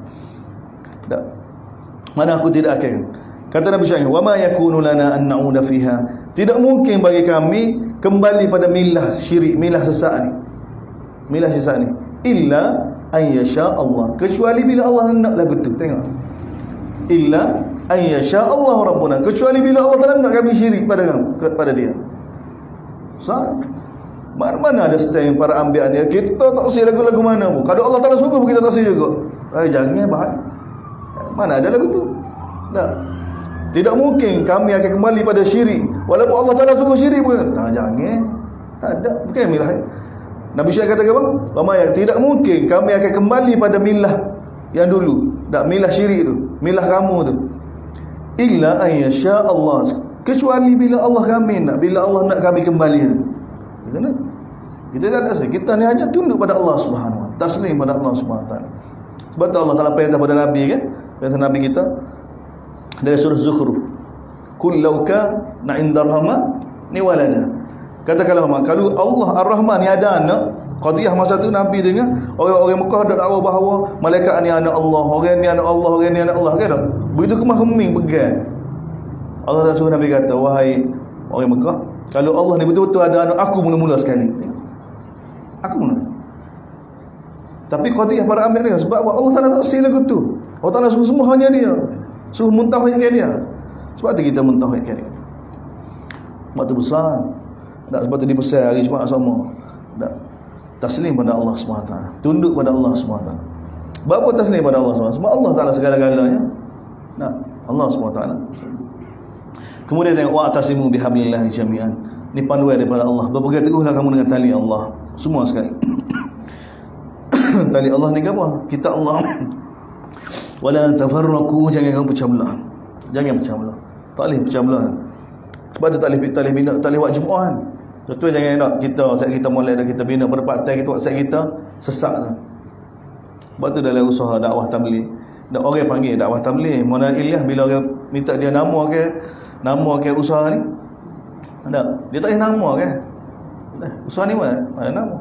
Mana aku tidak akan. Kata Nabi Syuaib, "Wa ma yakunu lana an na'uda fiha." Tidak mungkin bagi kami kembali pada milah syirik, milah sesat ni. Milah sesat ni illa an yasha Allah, kecuali bila Allah nak lagu tu. Tengok. Illa an yasha Allah rabbuna, kecuali bila Allah Taala nak kami syirik pada dia. Mana ada stand para anbiya ni, kita tak usir lagu-lagu mana pun. Kalau Allah Taala suka kita tak usir juga. Jangan bahaya. Mana ada lagu tu? Tak. Tidak mungkin kami akan kembali pada syirik walaupun Allah Taala suruh syirik pun. Jangan. Tak ada. Bukan milah. Nabi Syuaib kata apa? Ramai, tidak mungkin kami akan kembali pada milah yang dulu. Tak, milah syirik tu, milah kamu tu. Illa ayyasha Allah, kecuali bila Allah kami nak, bila Allah nak kami kembali tu. Kenapa? Kita tak ada, kita ni hanya tunduk pada Allah Subhanahu wa taala, taslim pada Allah Subhanahu wa taala. Sebab tu Allah Taala perintah pada Nabi kan? Perintah Nabi kita dari surah Zukhruf. Qul law kana 'inda rahman ni walada. Katakanlah kalau Allah Ar-Rahman ni ada anak, qadiyah masa tu Nabi dengar orang-orang Mekah ada dakwah bahawa malaikat ni anak Allah, orang ni anak Allah, orang ni anak Allah kan? Begitu kemah-keming pegang. Allah Taala suruh Nabi kata, wahai orang Mekah, kalau Allah ni betul-betul ada anak, aku mula-mula sekali. Aku mula. Tapi qadiyah para ambil dia sebab Allah Taala tak sila gitu. Allah Taala suruh semua hanya dia. Suruh mentauhidkan dia. Sebab tu kita mentauhidkan dia. Sebab tu besar. Tak sebab tu dibesar hari Jumaat sama. Tak. Taslim pada Allah SWT. Tunduk pada Allah SWT. Berapa taslim pada Allah SWT? Sebab Allah Taala segala-galanya. Nah, Allah SWT. Kemudian tengok wa'tasimu bihablillahi jami'an. Ni panduan daripada Allah. Berpegang teguhlah kamu dengan tali Allah. Semua sekali. Tali Allah ni apa? Kita Allah. Wala tafarraqu, jangan kamu pecah belah. Jangan pecah belah. Tak boleh pecah belah. Sebab tu tak boleh bina, tak boleh buat Jumaat kan. Contoh jangan nak kita molek dah kita bina berpartai kita WhatsApp kita sesak tu. Sebab tu dalam usaha dakwah tabligh. Dak orang panggil dakwah tabligh, Mona Ilyas bila orang minta dia nama ke usaha ni. Ada. Dia tak ada nama kan. Usaha ni mana nama.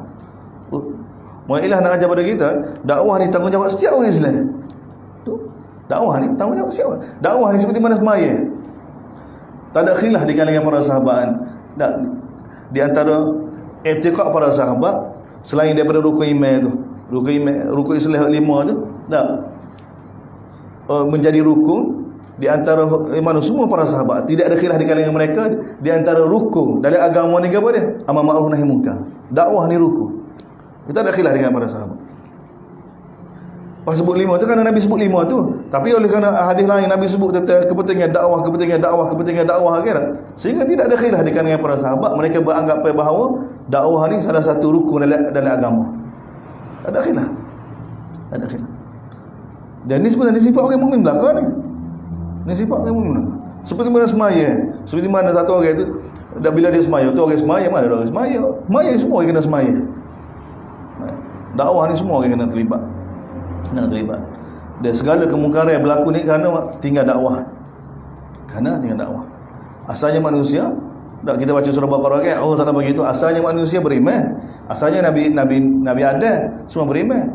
Mona Ilyas nak ajar pada kita, dakwah ni tanggungjawab setiap orang Islam. Tu. Dakwah ni tanggungjawab setiap orang. Dakwah ni seperti mana sembahyang. Tak ada khilaf di kalangan para sahabat. Tak. Di antara i'tiqad para sahabat selain daripada rukun iman tu, rukun Islam 5 tu, tak. Menjadi rukun di antara mana semua para sahabat. Tidak ada khilaf di kalangan mereka di antara rukun dalam agama ni apa dia? Amar ma'ruf nahi munkar. Dakwah ni rukun. Kita ada khilaf dengan para sahabat. Pas sebut 5 tu kerana Nabi sebut 5 tu. Tapi oleh kerana hadis lain Nabi sebut tentang kepentingan dakwah kan. Sehingga tidak ada khilaf di kalangan para sahabat. Mereka beranggap bahawa dakwah ni salah satu rukun dalam agama. Tak ada khilaf. Tak ada khilaf. Dan ni sebenarnya sifat orang mukmin belaka ni. Ni sifat orang mukmin. Seperti mana semaya. Seperti mana satu orang tu bila dia semaya, tu orang semaya, mana ada orang semaya. Semaya semua orang kena semaya. Dakwah ni semua orang kena terlibat. Dan segala kemungkaran yang berlaku ni kerana tinggal dakwah. Asalnya manusia, tak kita baca surah Baqarah kan, Allah Taala bagi itu asalnya manusia beriman. Asalnya Nabi Adam semua beriman.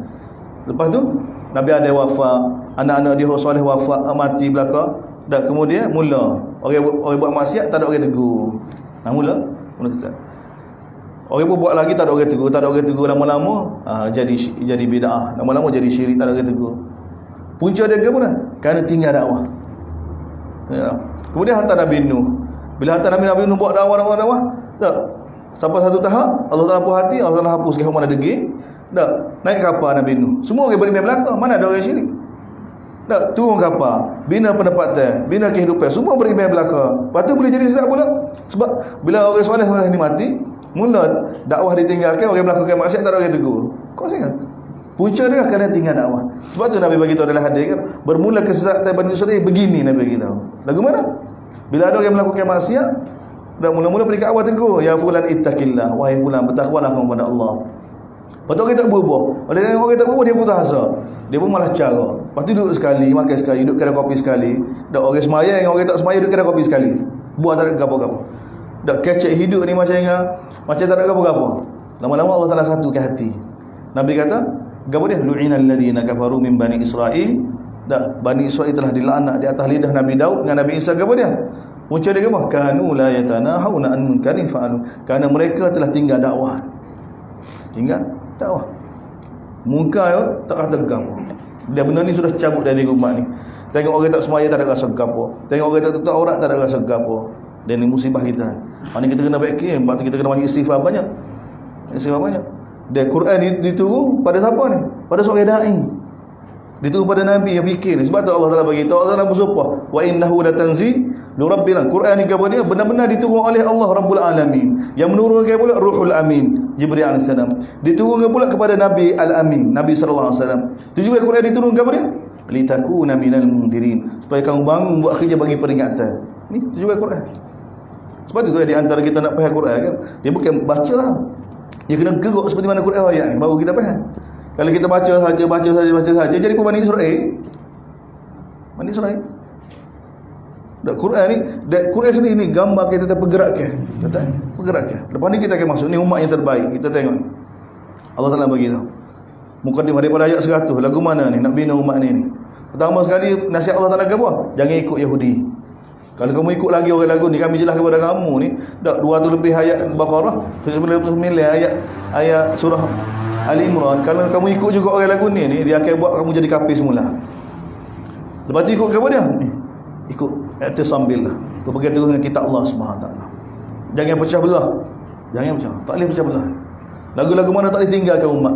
Lepas tu Nabi Adam wafat, anak-anak dia soleh wafat, mati belaka. Dan kemudian mula orang buat maksiat, tak ada orang tegur. Mula kesat. Orang pun buat lagi, tak ada orang tegur, lama-lama jadi bid'ah, lama-lama jadi syirik, tak ada orang tegur. Punca dia ke mana? Kerana tinggal dakwah. Ya. Kemudian hantar Nabi Nuh. Bila hantar Nabi Nuh buat dakwah, tak. Sampai satu tahap Allah Taala puas hati, Allah Taala hapus ke mana degil. Tak. Naik kapal Nabi Nuh. Semua orang beriman belakang, mana ada orang syirik. Tak, turun kapal, bina pendapatan, bina kehidupan, semua beriman belakang. Lepas tu boleh jadi sesat pula. Sebab bila orang soleh ni mati, mula dakwah ditinggalkan, orang melakukan maksiat, tak ada orang tegur. Kau ingat? Punca dia kerana tinggal dakwah. Sebab tu Nabi bagi tahu dalam hadis kan, bermula kesesatan Bani Israil begini Nabi bagi tahu. Lagu mana? Bila ada orang melakukan maksiat, dah mula-mula berikan awal tegur, ya fulan ittaqillah, wahai fulan bertakwalah kepada Allah. Lepas tu orang tak berubah. Orang tak berubah, dia putus asa. Dia pun malah cara. Lepas tu duduk sekali, makan sekali, duduk kedai kopi sekali. Dak orang semayang, orang tak semayang duduk kedai kopi sekali. Buat tak ada gapo-gapo. Dak kecek hidup ni macam tak ada gapo-gapo. Lama-lama Allah Taala satukan hati. Nabi kata, gapo dia? Lu'inal ladzina kafaru min bani Israil. Dak Bani Israil telah dilaknat di atas lidah Nabi Daud dengan Nabi Isa. Gapo dia? Punca dia gapo? Kanu la yatanahuna an munkarin fa'alu. Kerana mereka telah tinggal dakwah. Tinggal dakwah. Munkar tak kata gapo. Dia benda ni sudah cabut dari umat ni. Tengok orang tak semaya tak ada rasa gapo. Tengok orang tak tutup aurat tak ada rasa gapo. Dan ini musibah kita. Mana kita kena baik sebab kita kena banyak istighfar banyak. Istighfar banyak. Dan Quran diturun pada siapa ni? Pada seorang dai. Dituju pada Nabi yang bikin. Sebab tu Allah Taala bagi tahu, Allah Taala bersumpah, wa innahu latanzilu rabbil alamin. Quran ni kepada dia benar-benar diturunkan oleh Allah Rabbul Alamin. Yang menurunkan pula Ruhul Amin, Jibril alaihi salam. Diturunkan pula kepada Nabi Al-Amin, Nabi sallallahu alaihi wasallam. Tujuan Quran diturunkan kepada dia litakuna minal mundirin, supaya kamu bangun buat kerja bagi peringatan. Ni tujuan Quran. Sebab tu di antara kita nak faham Quran kan, dia bukan baca lah. Dia kena gerak seperti mana Quran ayat ni baru kita faham. Kalau kita baca saja jadi pun Bani Israel. Bani Israel. Dak Quran ni, Quran sendiri ni gambar kita terpergerakkan. Pergerakan. Lepas ni kita akan masuk ni umat yang terbaik. Kita tengok. Allah Taala bagi tahu. Mukadimah daripada ayat 100. Lagu mana ni nak bina umat ni? Pertama sekali nasihat Allah Taala apa? Jangan ikut Yahudi. Kalau kamu ikut lagi orang lagu ni, kami jelas kepada kamu ni, dak 200 lebih ayat Baqarah, 99 ayat surah Ali Imran. Kalau kamu ikut juga orang lagu ni dia akan buat kamu jadi kafir semula. Lepas tu ikut kepada dia ni, ikut i'tisambillah. Tu pergi terus dengan kitab Allah Subhanahu taala. Jangan pecah belah. Jangan pecah. Tak boleh pecah belah. Lagu-lagu mana tak boleh tinggalkan umat.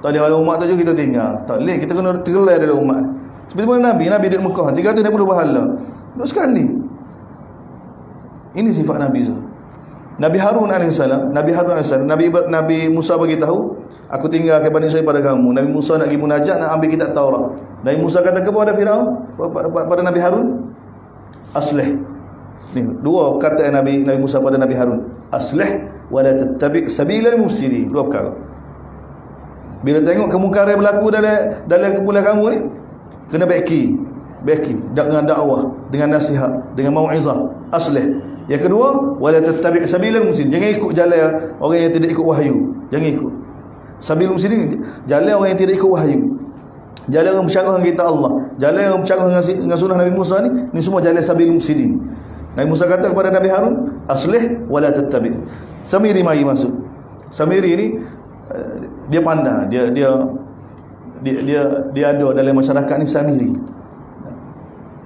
Tak ada kalau umat tu je kita tinggal. Tak boleh, kita kena tergelai dalam umat. Seperti mana Nabi di Mekah 360 pahala. Duk sekali. Ini sifat Nabi tu. Nabi Harun alaihissalam, Nabi Musa bagi tahu, aku tinggalkan Bani Israil pada kamu. Nabi Musa nak pergi munajat, nak ambil kitab Taurat. Nabi Musa kata kepada Firaun, pada Nabi Harun, aslih. Ni dua kata Nabi Musa pada Nabi Harun, aslih wa la tattabi' sabilal mufsidin. Dua perkara. Bila tengok kemungkaran berlaku dalam kumpulan kamu ni, kena beki dengan dakwah, dengan nasihat, dengan mau'izah, aslih. Yang kedua, wala tattabi' sabilal mufsidin. Jangan ikut jalan orang yang tidak ikut wahyu. Jangan ikut. Sabilul mufsidin, jalan orang yang tidak ikut wahyu. Jalan yang bersyarah dengan kitab Allah, jalan yang bersyarah dengan sunnah Nabi Musa ni semua jalan sabilul mufsidin. Nabi Musa kata kepada Nabi Harun, aslih wala tattabi'. Samiri mari masuk. Samiri ni dia pandai, dia ada dalam masyarakat ni Samiri.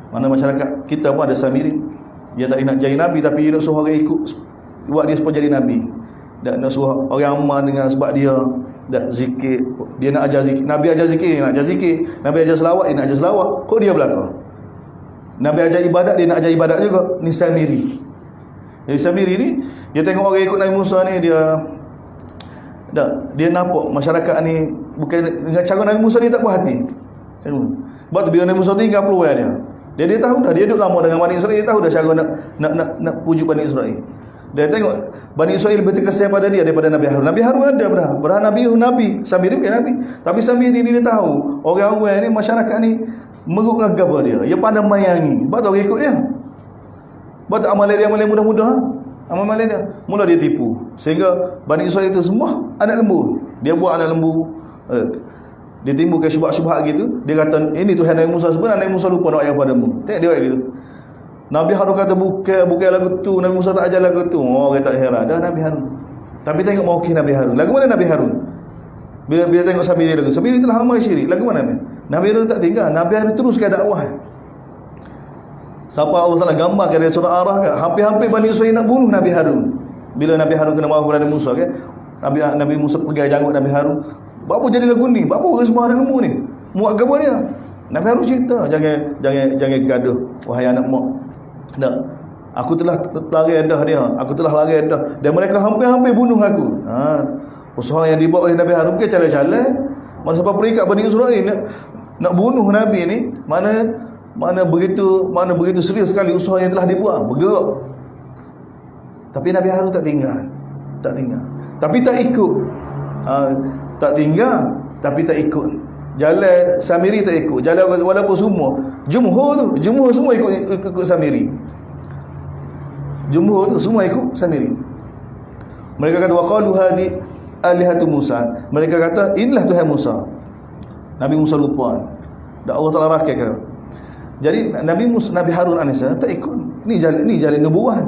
Mana masyarakat kita pun ada Samiri. Dia tak nak jadi Nabi, tapi dia nak suruh orang ikut, buat dia supaya jadi Nabi. Dan nak suruh orang aman dengan sebab dia dak zikir. Dia nak ajar zikir. Nabi ajar zikir, nak ajar zikir. Nabi ajar selawat, dia nak ajar selawat. Kok dia belakang? Nabi ajar ibadat, dia nak ajar ibadat juga. Ni Samiri. Jadi Samiri ni, dia tengok orang ikut Nabi Musa ni, dia nampak masyarakat ni bukan dengan cara Nabi Musa ni tak puas hati. Sebab tu bila Nabi Musa tinggal peluang dia tahu dah, dia duduk lama dengan Bani Israel, dia tahu dah cara nak pujuk Bani Israel. Dia tengok Bani Israel lebih terkesan pada dia daripada Nabi Harun. Nabi Harun ada berah Nabi, Samiri bukan Nabi. Tapi Samiri ni dia tahu orang-orang ni, masyarakat ni meruk gagap dia. Dia pandai mayangi. Sebab tu orang ikut dia. Sebab tu amalan dia amalan mudah-mudah. Amalan dia mula dia tipu. Sehingga Bani Israel itu semua anak lembu. Dia buat anak lembu. Dia timbulkan syubhat-syubhat gitu. Dia kata ini Tuhan Nabi Musa, sebenarnya Nabi Musa lupa nak ayat padamu. Tengok dia gitu. Nabi Harun kata bukan lagu tu, Nabi Musa tak ajar lagu tu. Oh, orang tak heran dah Nabi Harun. Tapi tengok mauqif Nabi Harun. Lagu mana Nabi Harun? Bila tengok Samiri lagu, Samiri telah ramai syirik. Lagu mana Nabi Harun tak tinggal. Nabi Harun teruskan dakwah. Siapa Allah Taala gambarkan dari surah Araf kan, hampir-hampir Bani Israil nak bunuh Nabi Harun. Bila Nabi Harun kena marah kepada Musa kan, Nabi Musa pergi janggut Nabi Harun. Apa jadi lagu ni? Apa orang semua ada ilmu ni? Muak gapo dia? Nabi Harun cerita, jangan gaduh wahai anak mak. Dak. Aku telah lari dah dia. Aku telah lari dah. Dan mereka hampir-hampir bunuh aku. Usaha yang dibuat oleh Nabi Harun bukan cara-cara. Mana sampai peringkat Bani Israil nak bunuh Nabi ni, mana begitu serius sekali usaha yang telah dibuat, bergerak. Tapi Nabi Harun tak tinggal. Tapi tak ikut. Tak tinggal tapi tak ikut. Jalan Samiri tak ikut. Jalan walaupun semua jumhur semua ikut Samiri. Jumhur tu semua ikut Samiri. Mereka kata waqalu hadi alihatu Musa. Mereka kata inilah Tuhan Musa. Nabi Musa lupa. Dan Allah Taala rakatkan. Jadi Nabi Harun alaihissalam tak ikut. Ni jalan nubuah.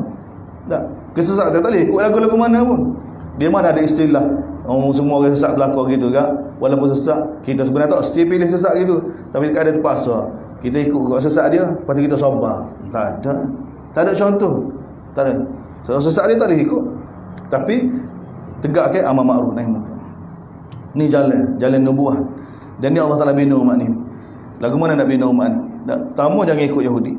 Tak. Kesesatan tak boleh ikut lagu-lagu mana pun. Dia mana ada istilah semua orang sesat berlaku gitu kan. Walaupun sesat, kita sebenarnya tak mesti pilih sesat gitu. Tapi kadang terpaksa kita ikut kat sesat dia, lepas tu kita sabar. Tak ada contoh. Tak ada. So, sesat dia tak boleh ikut. Tapi tegakkan amar ma'ruf nahi munkar. Ni jalan nubuah. Dan ni Allah Taala bina umat ni. Lagu mana nak bina umat ni? Pertama, jangan ikut Yahudi.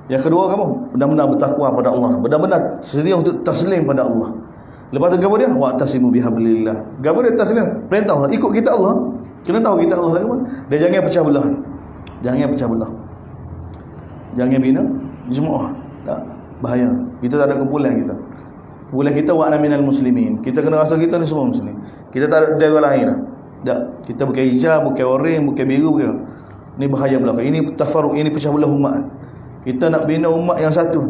Yang kedua, kamu benar-benar bertakwa pada Allah, benar-benar sedia untuk taslim pada Allah. Lepas tu apa dia? Wa'tasimu bihablillah. Apa dia taslim? Perintah Allah, ikut kita Allah. Kena tahu kita Allah lagu mana. Dia jangan pecah belah. Jangan pecah belah. Jangan bina jemaah. Tak, bahaya. Kita tak ada kumpulan kita. Kumpulan kita wa'na minal muslimin. Kita kena rasa kita ni semua muslim. Kita tak ada daerah lain dah. Tak. Kita bukan hijab, bukan orange, bukan biru, bukan. Ini bahaya belaka. Ini tafarruq, ini pecah belah umat. Kita nak bina umat yang satu.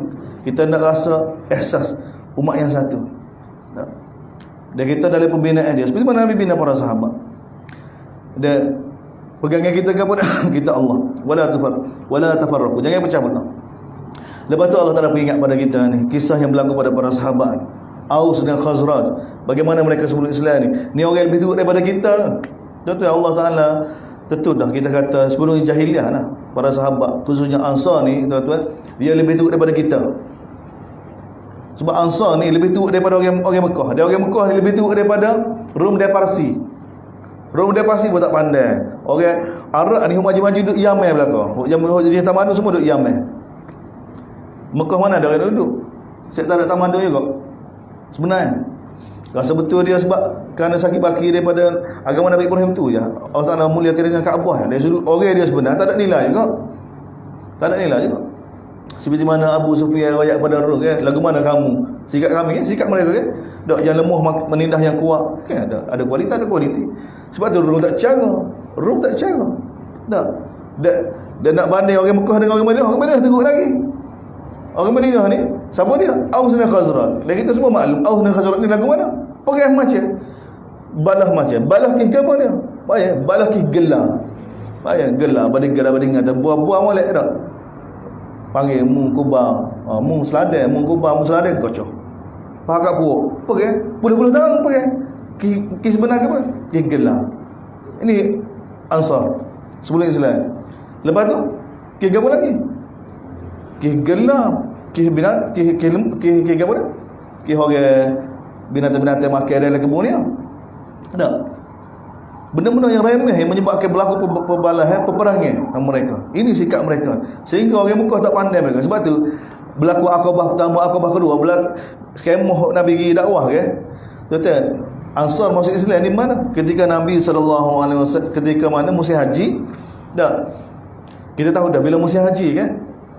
Kita nak rasa ihsas umat yang satu. Tak. Dan kita dalam pembinaan dia seperti mana Nabi bina para sahabat. Dan pegangan kita kepada kita Allah. Wala tafarraqu. Jangan pecah belah. Lepas tu Allah Taala peringat pada kita ni kisah yang berlaku pada para sahabat Aus dan Khazraj. Bagaimana mereka sebelum Islam ni. Ni orang yang lebih teruk daripada kita. Contoh Allah Taala tentu dah kita kata sebelum jahiliah lah, para sahabat khususnya Ansar ni tuan-tuan, dia lebih teruk daripada kita. Sebab Ansar ni lebih teruk daripada orang Mekah. Dia orang Mekah ni lebih teruk daripada Rum dan Parsi. Rum dan Parsi pun tak pandai. Orang Arab ni maju-maju duduk Yaman belakang. Jadi tamadun semua duduk Yaman. Mekah mana ada orang duduk? Saya tak ada tamadun juga. Sebenarnya rasa betul dia sebab kerana sakit baki daripada agama Nabi Ibrahim tu je. Allah Ta'ala muliakan dengan Kaabah. Dari sudut orang dia sebenarnya tak ada nilai juga. Tak ada nilai juga. Seperti mana Abu Sufyan royak pada Rum kan, lagu mana kamu? Sikap kami kan, sikap mereka kan. Dak yang lemah menindas yang kuat. Kan ada kualiti, ada kualiti. Sebab tu Rum tak cara. Rum tak cara. Tak. Dan nak banding orang Mekah dengan orang Madinah teruk lagi. Orang Madinah ni siapa dia? Aus dan Khazraj. Dan kita semua maklum Aus dan Khazraj ni lagu mana? Perang macam balah macam. Balah ki apa dia? Bayar balah ki gelar. Bayar gelar bading kata buah-buah molek dak. Panggil mu kubah, mu selada, mu kubah, mu selada kocok. Pakak puak. Perang puluh-puluh tahun perang. Ki sebenarnya apa? Ki gelar. Ini Ansar sebelum Islam. Lepas tu ki apa lagi? Ki gelar, ki binat, ki apa dah? Ki orang binatang-binatang makan dalam kebun ni. Ada. Benda-benda yang remeh yang menyebabkan berlaku perbalahan, peperangan mereka. Ini sikap mereka. Sehingga orang Mekah tak pandai mereka. Sebab tu berlaku Aqabah pertama, Aqabah kedua, berlaku kemah Nabi pergi dakwah kan. Betul. Ansar masuk Islam di mana? Ketika Nabi SAW ketika mana musim haji. Dah. Kita tahu dah bila musim haji kan.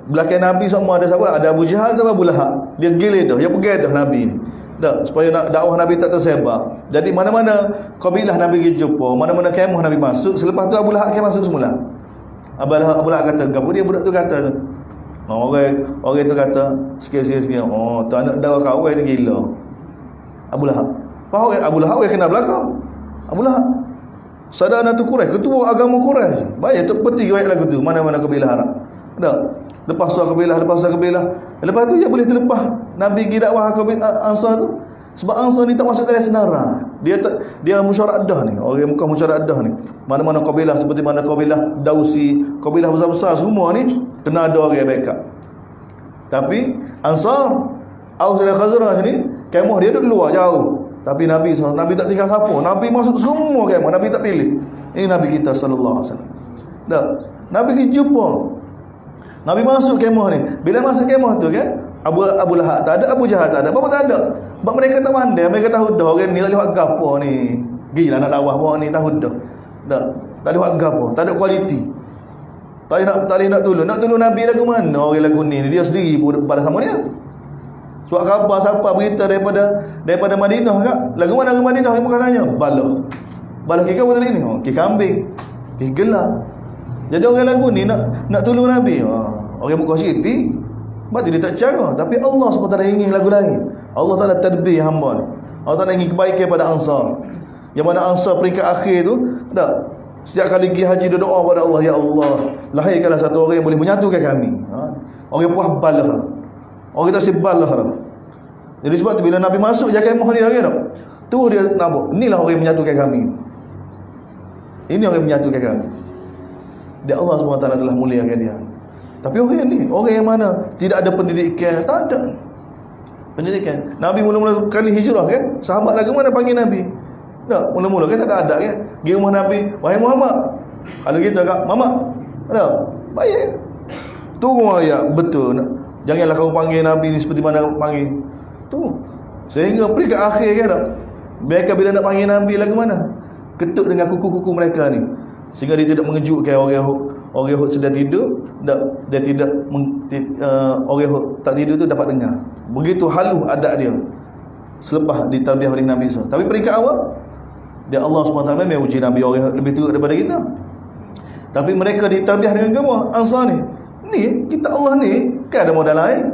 Belakang Nabi semua ada siapa? Ada Abu Jahal atau Abu Lahab. Dia gila dah, dia pergi dah Nabi ni. Dah, supaya dakwah Nabi tak tersebar. Jadi mana-mana kabilah Nabi pergi jumpa, mana-mana kemah Nabi masuk, selepas tu Abu Lahab akan masuk semula. Abu Lahab kata, "Gapo dia budak tu kata tu?" Orang tu kata, sikit-sikit. Oh, tu anak darah kau itu gila. Abu Lahab. Faham Abu Lahab orang kenal belakang. Abu Lahab Sadana tu Quraisy, ketua agama Quraisy. Baik tu peti riwayat lagu tu, mana-mana kabilah Arab. Dah. Lepas kabilah. Lepas tu dia boleh terlepas Nabi pergi dakwah kabilah Ansar tu. Sebab Ansar ni tak masuk dalam senara. Dia musyaradah ni. Orang Mekah musyaradah ni. Mana-mana kabilah seperti mana kabilah Dausi, kabilah besar-besar semua ni kena ada orang backup. Tapi Ansar, Aus dan Khazraj ni kemah dia duduk luar jauh. Tapi Nabi tak tinggal siapa. Nabi masuk semua kemah. Nabi tak pilih. Ini Nabi kita sallallahu alaihi wasallam. Dah. Nabi pergi jumpa. Nabi masuk kemah ni. Bila masuk kemah tu kan, Abu Lahab tak ada, Abu Jahal tak ada. Apa tak ada? Sebab mereka tak pandai. Mereka tahu dah orang ni tak lewat gapo ni. Gila nak dakwah bawa ni tahu dah. Dah. Tak lewat gapo, tak ada kualiti. Tak nak tolong. Nak tolong Nabi lagu mana? Orang lagu ni dia sendiri pun pada sama dia. Sebab khabar siapa berita daripada Madinah kak? Lagu mana ke Madinah? Mereka tanya. Balah kika apa tadi ni? Ki kambing. Ki gelar. Jadi orang lagu ni nak tolong Nabi. Orang muka syirik. Sebab dia tak cara. Tapi Allah SWT ingin lagu lain. Allah Ta'ala tadbir hamba ni. Allah Ta'ala ingin kebaikan pada Ansar. Yang mana Ansar peringkat akhir tu, tak. Setiap kali pergi haji dia doa pada Allah, ya Allah, lahirkanlah satu orang yang boleh menyatukan kami. Orang puas balah. Orang kita balah dah. Jadi sebab tu bila Nabi masuk je kemah dia kan. Tu dia nampak, inilah orang yang menyatukan kami. Ini orang yang menyatukan kami. Dia Allah SWT telah muliakan dia. Tapi orang ni, orang yang mana tidak ada pendidikan, tak ada pendidikan. Nabi mula-mula kali hijrah kan, sahabat lagu mana panggil Nabi? Tak, mula-mula kan tak ada adat kan. Pergi rumah Nabi, wahai Muhammad. Kalau kita kat, Mama, Ada? Baik. Tunggu ayat betul. Janganlah kamu panggil Nabi ni seperti mana kamu panggil. Tu. Sehingga peringkat akhir kan tak? Mereka bila nak panggil Nabi lagu mana? Ketuk dengan kuku-kuku mereka ni. Sehingga dia tidak mengejutkan orang Yahud sedang tidur, dia tidak orang Yahud tak tidur tu dapat dengar. Begitu halus adab dia selepas ditarbiah oleh Nabi SAW. Tapi peringkat awal dia Allah SWT memang uji Nabi orang lebih teruk daripada kita. Tapi mereka ditarbiah dengan agama Ansar ni. Ni kita Allah ni kan ada modal lain.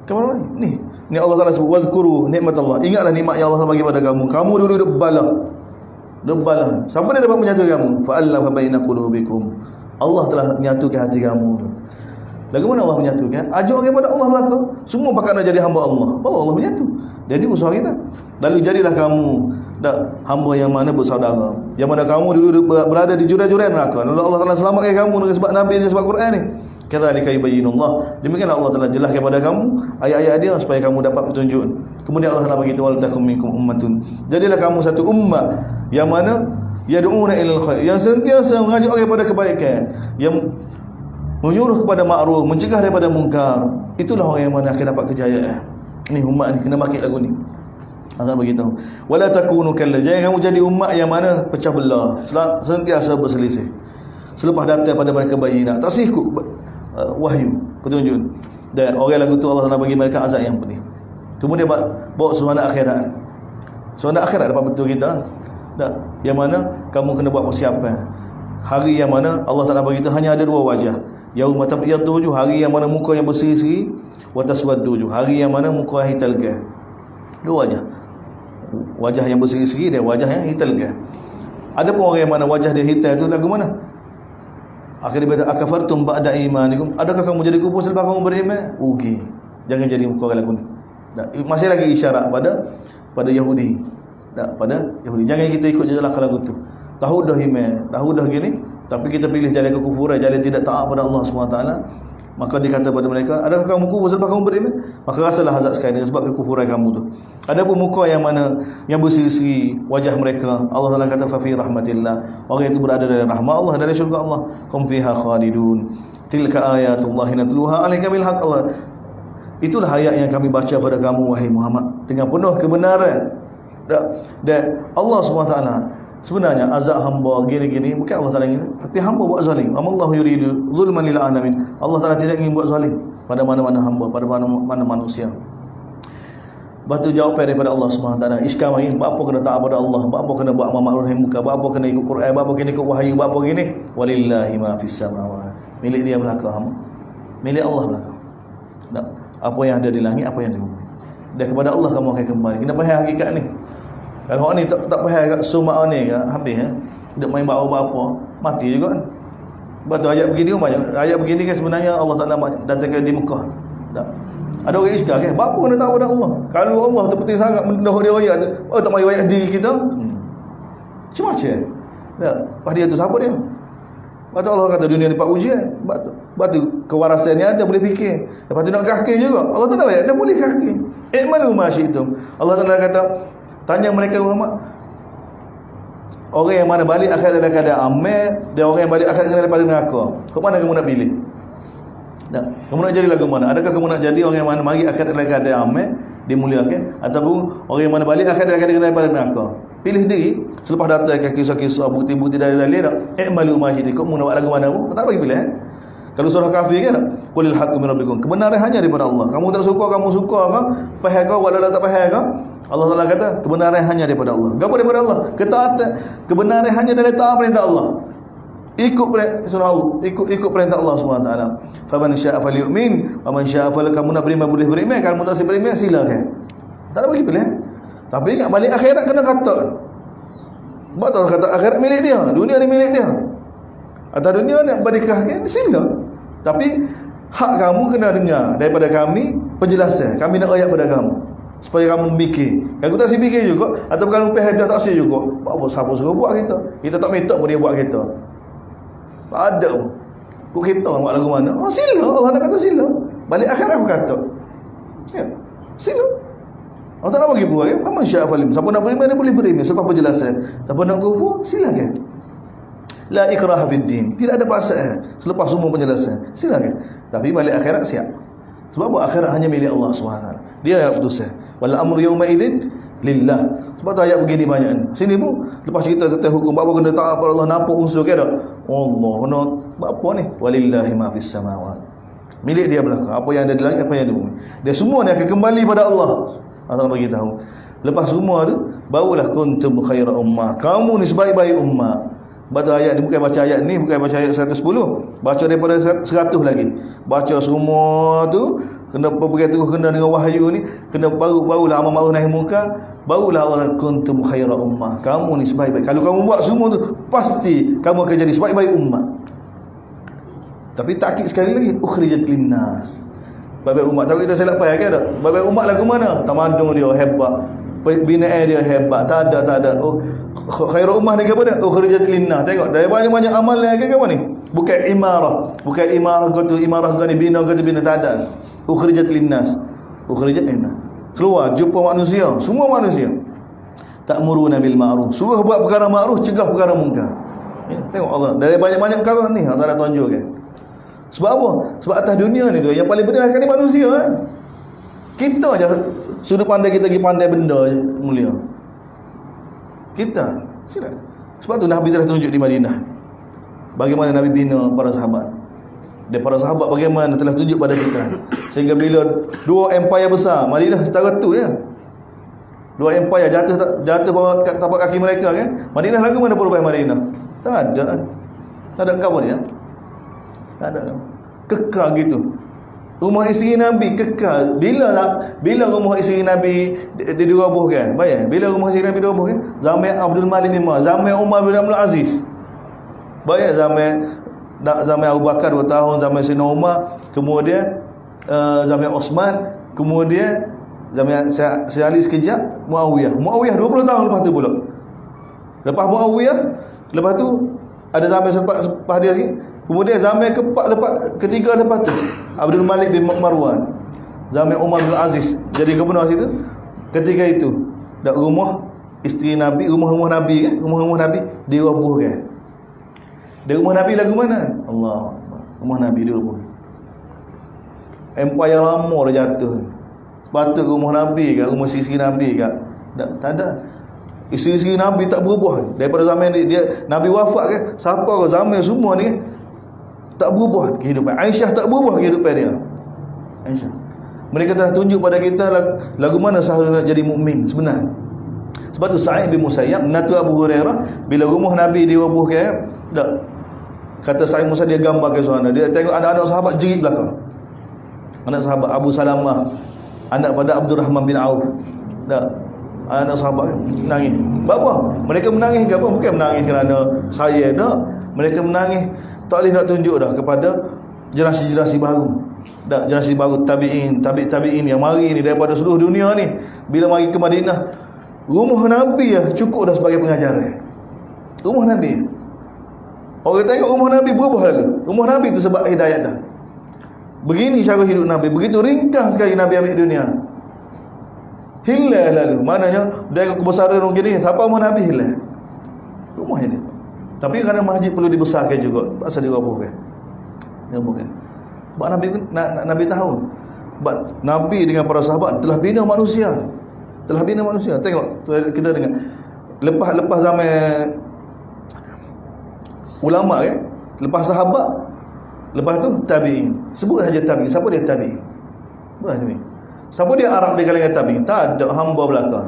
Kamu ni Allah Taala sebut wazkuru nikmat Allah. Ingatlah nikmat yang Allah bagi pada kamu. Kamu dulu duk bala. Siapa dia dapat menyatukan kamu? Fa'allafa baina qulubikum. Allah telah menyatukan hati kamu. Lagu mana Allah menyatukan? Ajak kepada Allah belaka. Semua pakat nak jadi hamba Allah. Baru Allah menyatu. Jadi usaha kita. Lalu jadilah kamu hamba yang mana bersaudara. Yang mana kamu dulu berada di jurang-jurang neraka. Lalu Allah Taala selamatkan kamu dengan sebab Nabi ni, sebab Quran ni. Kadzalika yubayyinullah. Demikian Allah telah jelaskan kepada kamu ayat-ayat dia supaya kamu dapat petunjuk. Kemudian Allah Taala beritahu wal takum minkum ummatun. Jadilah kamu satu ummah yang mana yad'una ilal khair, yang sentiasa mengajak orang kepada kebaikan, yang menyuruh kepada makruf, mencegah daripada mungkar. Itulah orang yang mana akan dapat kejayaan. Ini umat ni kena bakit lagu ni. Allah beritahu, wala takunu kalladzina, jangan kamu jadi umat yang mana pecah belah, sentiasa berselisih. Selepas datang pada mereka bayinat, tak ikut wahyu, petunjuk. Dan orang lagu tu Allah Taala bagi mereka azab yang pedih. Kemudian bawa suasana akhirat. Suasana akhirat dapat betul kita. Tak, yang mana kamu kena buat persiapan. Hari yang mana Allah Taala bagi kita hanya ada dua wajah. Yauma tabyaddu wujuh, hari yang mana muka yang berseri-seri, wa taswaddu wujuh, hari yang mana muka yang hitam legam. Dua wajah. Wajah yang berseri-seri dan wajah yang hitam legam. Ada pun orang yang mana wajah dia hitam itu lagu mana? Akhirnya berkata akafartum ba'da imanikum, adakah kamu jadi kufur selepas kamu beriman? Rugi. Jangan jadi muka orang lagu ni. Masih lagi isyarat pada Yahudi. Pada Yahudi. Jangan kita ikut jalan lagu tu. Tahu dah iman, tahu dah gini, tapi kita pilih jalan kekufuran, jalan tidak taat pada Allah SWT. Maka dikata pada mereka, adakah kamu kufur selepas kamu beriman? Maka rasalah azab sekali sebab kekufuran kamu tu. Ada pun muka yang mana yang berseri-seri wajah mereka, Allah Taala kata fa fi rahmatillah, orang itu berada dalam rahmat Allah, dalam syurga Allah. Hum fiha khalidun. Tilka ayatullah natluha alaika bil haqq. Allah, itulah ayat yang kami baca pada kamu wahai Muhammad dengan penuh kebenaran. Dan Allah SWT sebenarnya azab hamba gini-gini bukan Allah Taala ingin, tapi hamba buat zalim. Amallahu yuridu zulman lil alamin. Allah Taala tidak ingin buat zalim pada mana-mana hamba, pada mana-mana manusia. Batu jawapan daripada Allah SWT. Iskam ini apa kena taat pada Allah, apa kena buat amal ma'ruf nahi munkar, apa kena ikut Quran, apa kena ikut wahyu, apa gini. Walillahi ma fis samawati. Milik dia belaka hamba. Milik Allah belaka. Apa yang ada di langit, apa yang di bumi. Dan kepada Allah kamu akan kembali. Kena faham hakikat ni. Kalau orang ni tak faham kat sumak ni habis Dia main bawa apa, mati juga kan. Betul ayat begini ayat begini kan sebenarnya Allah Taala datangkan di Mekah. Tak. Ada orang iskar kan, apa kena tahu pada Allah? Kalau Allah tu penting sangat mendah dia ayat tu. Oh tak mai ayat diri kita. Macam-macam. Tak. Pas dia tu siapa dia? Lepas Allah kata dunia ni pak ujian. Batu kewarasan ni ada boleh fikir. Lepas tu nak kahkir juga. Allah tahu ayat dah boleh kahkir. Ikmalu ma syi'tum. Allah Taala kata tanya mereka Muhammad, orang yang mana balik akhir dalam keadaan amal dan orang yang balik akhir daripada neraka, ke mana kamu nak pilih? Tak. Kamu nak jadi lagu mana? Adakah kamu nak jadi orang yang mana mari akhir dalam keadaan amal dimuliakan, ataupun orang yang mana balik akhir dalam keadaan daripada neraka? Pilih diri. Selepas datang kisah-kisah bukti-bukti dari dalil dak, ikmalu ma syi'tum. Kamu nak buat lagu mana pun tak bagi pilih. Kalau surah kafir kan, qulil haqqu min rabbikum. Kebenaran hanya daripada Allah. Kamu tak suka, kamu suka ke? Faham ke walau tak faham ke? Allah Taala kata kebenaran hanya daripada Allah. Apa daripada Allah? Ketaatan, kebenaran hanya dari taat perintah Allah. Ikut surah Allah, ikut perintah Allah SWT. Faman syaa falyu'min wa man syaa fal, kamu nak beriman boleh beriman, kalau tak boleh beriman silakan. Tak ada bagi pilih. Tapi ingat balik akhirat kena kata. Betul kata akhirat milik dia, dunia ni milik dia. Atau dunia nak berdikahkan sila. Tapi hak kamu kena dengar daripada kami penjelasan. Kami nak ayat pada kamu supaya kamu fikir. Kalau tak si fikir juga, atau kalau pihak dah tak si juga, apa siapa suruh buat kita? Kita tak minta pun dia buat kita. Tak ada pun. Kau kita nak buat lagu mana? Oh sila, Allah nak kata sila. Balik akhirat aku kata. Ya, sila. Allah tak nak bagi buat ya. Faman syaa falim. Siapa nak beriman dia boleh beriman sebab penjelasan. Siapa nak kufur silakan. La ikraha fid din. Tidak ada paksaan. Selepas semua penjelasan, silakan. Tapi balik akhirat siap. Sebab akhirat hanya milik Allah SWT. Dia yang putuskan. Wal amru yawma idzin lillah. Sebab tu ayat begini banyak ni. Sini pun lepas cerita tentang hukum apa kena taat pada Allah, nampak unsur ke dak? Allah kena apa ni? Walillahi ma fis samawati. Milik dia belaka. Apa yang ada di langit, apa yang ada di bumi. Dia semua ni akan kembali pada Allah. Allah bagi tahu. Lepas semua tu barulah kuntum khaira ummah. Kamu ni sebaik-baik ummah. Baca ayat ni, bukan baca ayat ni, bukan baca ayat 110. Baca daripada 100 lagi. Baca semua tu kena pergi terus kena dengan wahyu ni, kena barulah amal ma'ruf nahi munkar, barulah Allah kuntum khaira ummah. Kamu ni sebaik-baik. Kalau kamu buat semua tu, pasti kamu akan jadi sebaik-baik ummah. Tapi takkid sekali lagi, ukhrijat linnas. Baik-baik umat. Tahu kita silap payah ke tak? Baik-baik umat lagu mana? Tamadun dia hebat, binaan dia hebat. Tak ada. Oh, khairu ummah ni apa dia? Ukhrijat linnas. Tengok dari banyak-banyak amal yang ke apa ni? Bukan imarah gotu imarah gani bina tak ada. Ukhrijat linnas. Keluar jumpa manusia, semua manusia. Ta'muruna bil ma'ruf. Suruh buat perkara ma'ruf, cegah perkara munkar. Tengok Allah dari banyak-banyak perkara ni Allah dah tunjukkan. Sebab apa? Sebab atas dunia ni tu yang paling benar sekali manusia. Kita je sudut pandai kita pergi pandai benda mulia. Kita. Sebab tu Nabi telah tunjuk di Madinah bagaimana Nabi bina para sahabat. Dan para sahabat bagaimana telah tunjuk pada kita. Sehingga bila dua empire besar, Madinah setara tu ya. Dua empire jatuh bawah tapak kaki mereka kan. Madinah lagu mana perubahan Madinah? Tak ada. Tak ada kawan ya. Tak ada. Kekal gitu. Rumah isteri Nabi kekal. Bila rumah isteri Nabi dirobohkan? Bayar. Bila rumah isteri Nabi dirobohkan? Zaman Abdul Malik Mimah, zaman Umar bin Abdul Aziz. Bayar zaman Abu Bakar 2 tahun, zaman Sayyidina Umar, kemudian zaman Osman, kemudian zaman Sayyidina Ali sekejap, Muawiyah 20 tahun lepas tu pula. Lepas Muawiyah, lepas tu ada zaman selepas dia lagi. Kemudian zaman ketiga lepas tu Abdul Malik bin Marwan, zaman Umar bin Aziz jadi gubernur situ. Ketika itu dak rumah isteri Nabi, rumah Nabi kan, rumah Nabi dirobohkan. Dari rumah Nabi lagu mana? Allah, rumah Nabi diroboh. Empire lama dah jatuh. Sepatut rumah Nabi kat, rumah isteri Nabi kat. Tak ada. Isteri Nabi tak berubah daripada zaman dia Nabi wafat kan, siapa ke zaman semua ni kan, tak berubah kehidupan. Aisyah tak berubah kehidupan dia. Aisyah. Mereka telah tunjuk pada kita lagu mana seharusnya nak jadi mukmin sebenar. Sebab tu Sa'id bin Musayyab menantu Abu Hurairah bila rumah Nabi dirobohkan, tak. Kata Sa'id Musa dia gambar ke sana. Dia tengok anak-anak sahabat jerit belakang. Anak sahabat Abu Salamah, anak pada Abdurrahman bin Auf. Tak. Anak sahabat menangis. Apa? Mereka menangis ke apa? Bukan menangis kerana saya dah. Mereka menangis tak boleh nak tunjuk dah kepada generasi-generasi baru. Dah generasi baru tabi'in yang mari ni daripada seluruh dunia ni. Bila mari ke Madinah, rumah Nabi cukup dah sebagai pengajaran. Rumah Nabi. Orang tengok rumah Nabi berubah lalu. Rumah Nabi tu sebab hidayat dah. Begini cara hidup Nabi, begitu ringkas sekali Nabi ambil dunia. Hilang lalu. Maknanya dia kebesaran orang gini, siapa rumah Nabi hilang. Rumah ini. Tapi kerana masjid perlu dibesarkan juga, pasal dirobohkan. Sebab Nabi tahu. Sebab Nabi dengan para sahabat telah bina manusia. Tengok kita dengar. Lepas zaman ulama kan, lepas sahabat, lepas tu tabi'in. Sebut saja tabi'in. Siapa dia tabi'in? Siapa dia Arab di kalangan tabi'in? Tak ada, hamba belaka.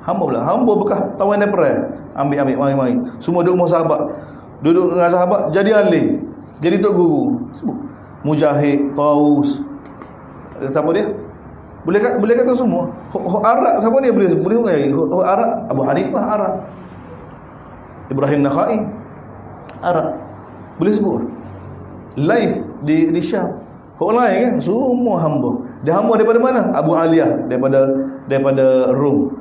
Hamba bekas tawan perang. Ambil mari. Semua duduk rumah sahabat. Duduk dengan sahabat jadi alim. Jadi tok guru. Sebut Mujahid, Taus. Siapa dia? Boleh kata semua. Arab siapa dia boleh Arab. Abu Hanifah Arab. Ibrahim Nakhai Arab. Boleh sebut. Laith di Syam. Orang lain kan semua hamba. Dia hamba daripada mana? Abu Aliyah daripada Rom.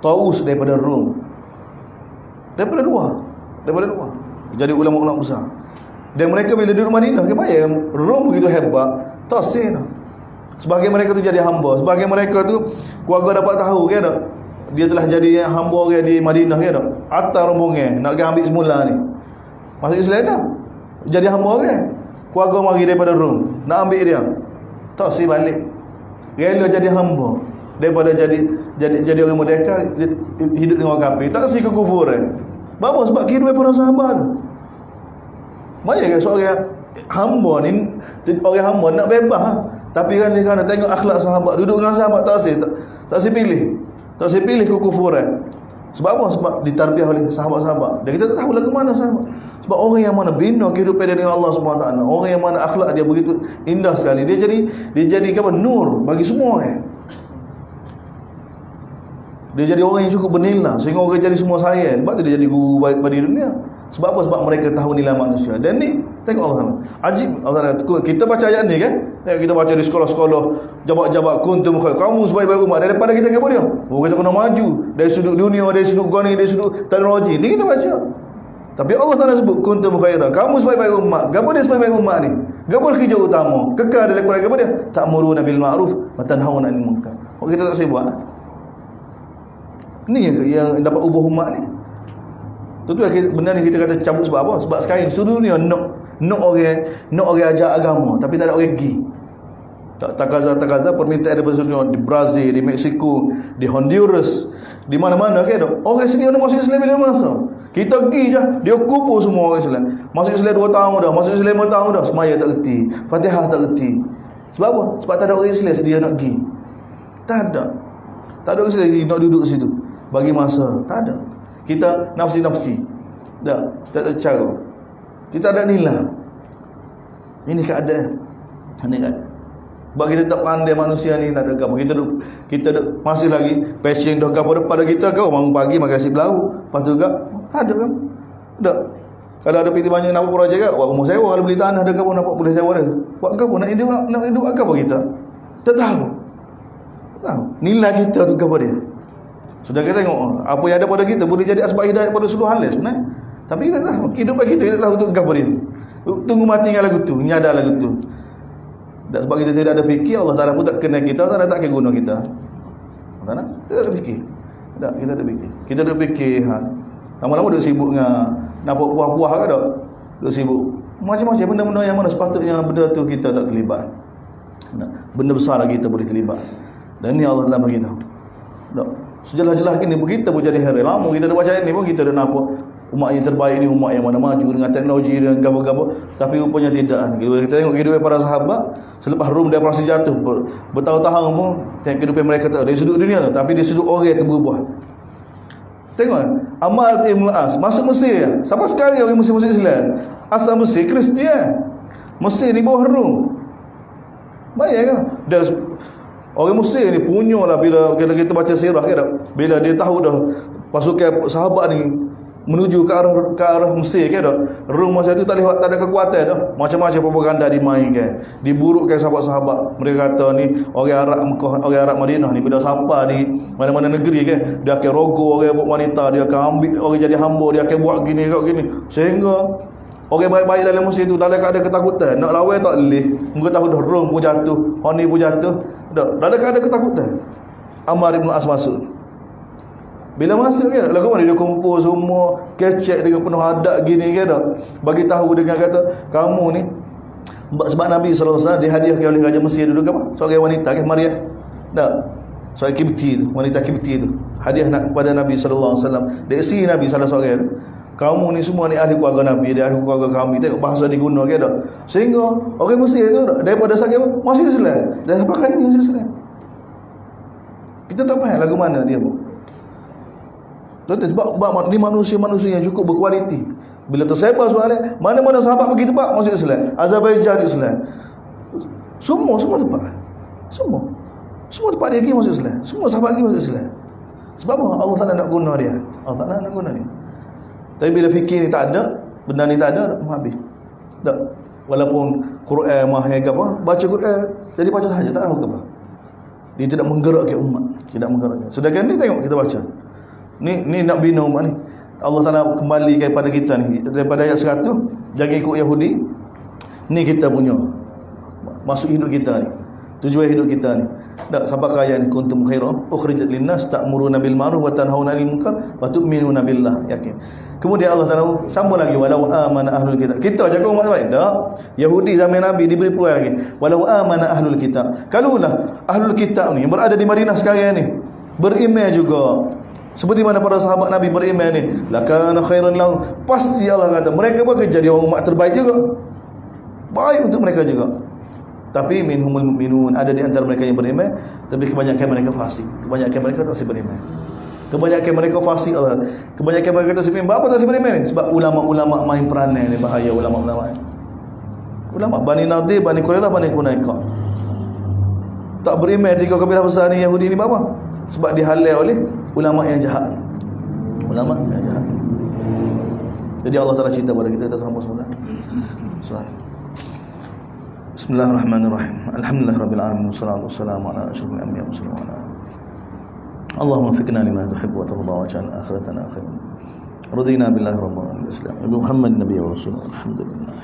Taus daripada Rom. Daripada luar. Jadi ulama-ulama besar. Dan mereka bila duduk Madinah, kebaya Rom begitu hebat, tasir. Sebahagian mereka tu jadi hamba, sebahagian mereka tu keluarga dapat tahu ke tak, dia telah jadi hamba orang di Madinah ke tak, atas rombongan nak pergi ambil semula ni. Masuk Islam dah. Jadi hamba orang. Keluarga mari daripada Rom, nak ambil dia. Tak si balik. Rela jadi hamba daripada jadi orang merdeka hidup dengan orang kafir. Tak si kekufuran. Bapa sebab kehidupan para sahabat tu. Banyak kan seorang hamba ni, orang hamba nak bebas tapi kan dia kena tengok akhlak sahabat, duduk dengan sahabat tak si pilih. Tak si pilih kekufuran. Sebab apa? Sebab ditarbiah oleh sahabat-sahabat. Dan kita tak tahu lah ke mana sahabat. Sebab orang yang mana bina kehidupan dia dengan Allah SWT, orang yang mana akhlak dia begitu indah sekali, dia jadi apa? Nur bagi semua orang. Dia jadi orang yang cukup bernilai sehingga orang jadi semua sayang. Sebab tu dia jadi guru baik pada dunia. Sebab apa? Sebab mereka tahu nilai manusia. Dan ni tengok Allah. Ajib Allah. Kita baca ayat ni kan, kita baca di sekolah-sekolah, jabat-jabat kuntum khair, kamu sebaik-baik umat. Daripada kita ke apa dia? Oh, kita kena maju dari sudut dunia, dari sudut goni, dari sudut teknologi. Ni kita baca. Tapi Allah Taala sebut kuntum khairan, kamu sebaik-baik umat. Gapo dia sebaik-baik umat ni? Gapo kerja utama? Kekal dalam Quran gapo dia? Ta'muruna bil ma'ruf wa tanhauna 'anil munkar. Oh, kita tak sibuk. Ni yang dapat ubah umat ni. Tentu benda ni kita kata cabut sebab apa? Sebab sekarang seluruh dunia nak orang ajar agama tapi tak ada orang pergi. Tak takaza permintaan daripada seluruh dunia, di Brazil, di Mexico, di Honduras, di mana-mana kan. Orang sini nak masuk Islam bila masa. Kita pergi je, dia kumpul semua orang Islam. Masuk Islam 2 tahun dah, masuk Islam 5 tahun dah, semaya tak erti, Fatihah tak erti. Sebab apa? Sebab tak ada orang Islam sedia nak pergi. Tak ada orang Islam nak duduk situ bagi masa, tak ada. Kita nafsi-nafsi. Tak ada cara. Kita ada nilai. Ini keadaan. Ini kan. Sebab kita tak pandai manusia ni, tak ada apa. Kita duk masih lagi passion dah gapo depan kita kau bangun pagi makan nasi belau. Lepas tu juga ada kan? Tak. Kalau ada piti banyak nak buat projek kan, buat rumah sewa, kalau beli tanah ada gapo nampak boleh sewa dia. Buat gapo nak hidup apa kita? Tak tahu. Tahu. Nilai kita tu gapo dia. Sudah kita tengok apa yang ada pada kita boleh jadi asbab hidayah pada seluruh hal sebenarnya. Tapi kita tahu kehidupan kita tahu untuk gapo dia. Tunggu mati dengan lagu tu, nyadar lagu tu. Dan sebab kita tidak ada fikir, Allah Taala pun tak kenal kita, tak akan guna kita. Mana? Kita ada fikir. Tak, kita ada fikir. Kita ada fikir lama-lama duk sibuk dengan nampak puah-puah ke tak? Duk sibuk. Macam-macam benda-benda yang mana sepatutnya benda tu kita tak terlibat. Benda besar lagi kita boleh terlibat. Dan ni Allah Taala bagi tahu. Tak. Sejelas-jelas gini kita pun jadi heran. Lama kita dah baca ni pun kita dah nampak umat yang terbaik ni umat yang mana maju dengan teknologi dan gapo-gapo, tapi rupanya tidak. Kita tengok kehidupan para sahabat selepas Rom dia perang jatuh bertahun-tahun pun tengok kehidupan mereka tak dari sudut dunia tu, tapi dari sudut orang yang berubah. Tengok Ammar bin As masuk Mesir. Sampai sekarang orang Mesir masuk Islam. Asal Mesir Kristian. Mesir di bawah Rom. Bayang kan? Dah orang Mesir ni punyalah bila kita baca sirah kan, bila dia tahu dah pasukan sahabat ni menuju ke arah Mesir kan dah. Rom masa tu tak ada kekuatan dah. Macam-macam propaganda dimainkan. Diburukkan sahabat-sahabat. Mereka kata ni orang Arab Mekah, orang Arab Madinah ni bila sampai di mana-mana negeri kan, dia akan rogo orang wanita, dia akan ambil orang jadi hamba, dia akan buat gini sehingga orang baik-baik dalam Mesir tu dalam keadaan ketakutan. Nak lawan tak boleh. Mereka tahu dah Rom pun jatuh, Honi pun jatuh. Dalam keadaan ketakutan. Ammar bin As masuk. Bila masuk kan, lagu mana dia kumpul semua, kecek dengan penuh adat gini kan dah. Bagi tahu dengan kata, kamu ni sebab Nabi sallallahu alaihi wasallam dihadiahkan oleh raja Mesir dulu ke apa? Seorang wanita kan Maria. Tak. Seorang Kibti tu, wanita Kibti tu. Hadiah kepada Nabi sallallahu alaihi wasallam. Dia isi Nabi salah seorang tu. Kamu ni semua ni ahli keluarga Nabi, dia ahli keluarga kami. Tengok bahasa diguna kan dah. Sehingga orang Mesir tu daripada sakit masih Islam. Dah pakai ni Islam. Kita tak faham lagu mana dia pun. Sebab ni manusia-manusia yang cukup berkualiti. Bila tersebar soalan, mana-mana sahabat pergi tempat masuk Islam. Azerbaijan Islam. Semua tempat. Semua tempat dia pergi masuk Islam. Semua sahabat pergi masuk Islam. Sebab apa? Allah Taala nak guna dia. Allah Taala nak guna dia. Tapi bila fikir ni tak ada, benda ni tak ada, habis. Tak. Walaupun Quran mahir ke apa, baca Quran jadi baca saja, tak tahu ke apa. Dia tidak menggerakkan umat, tidak menggerakkan. Sedangkan ni tengok kita baca. Ni nak bina umat ni. Allah Taala kembali kepada kita ni daripada ayat 100, jangan ikut Yahudi. Ni kita punya masuk hidup kita ni. Tujuan hidup kita ni. Tak sabaka ayat ni kuntum khairan ukhrijat linnas ta'muruna bil ma'ruf wa tanhauna 'anil munkar wa tu'minuna billah. Yakin. Kemudian Allah Taala sambung lagi walau amana ahlul kitab. Kita jaga umat baik tak? Yahudi zaman Nabi diberi peluang lagi. Walau amana ahlul kitab. Kalaulah ahlul kitab ni yang berada di Madinah sekarang ni beriman juga seperti mana para sahabat Nabi beriman ni, lakana khairan lahum. Pasti Allah kata mereka pun jadi umat terbaik juga. Baik untuk mereka juga. Tapi minhumul mu'minun, ada di antara mereka yang beriman, tapi kebanyakan mereka fasik. Kebanyakan mereka tak beriman. Kebanyakan mereka fasik Allah. Kebanyakan mereka tak beriman. Apa tak beriman ni? Sebab ulama-ulama main peranan ni, bahaya ulama-ulama. Ulama Bani Nadir, Bani Quraidah, Bani Quraikah. Tak beriman tiga kabilah besar ni Yahudi ni apa? Sebab dihalal oleh ulama yang jahat. Ulama yang jahat. Jadi Allah Taala cerita pada kita sambung sebentar. Bismillahirrahmanirrahim. Alhamdulillahirabbil alamin wassalatu wassalamu ala asyrofil anbiya'i wal mursalin. Allahumma fiqna lima tuhibbu wa tarda wa ja'al akhiratana khairan. Radina billahi rabbil alamin. Muhammad nabiyyu wa rasulullah. Alhamdulillah.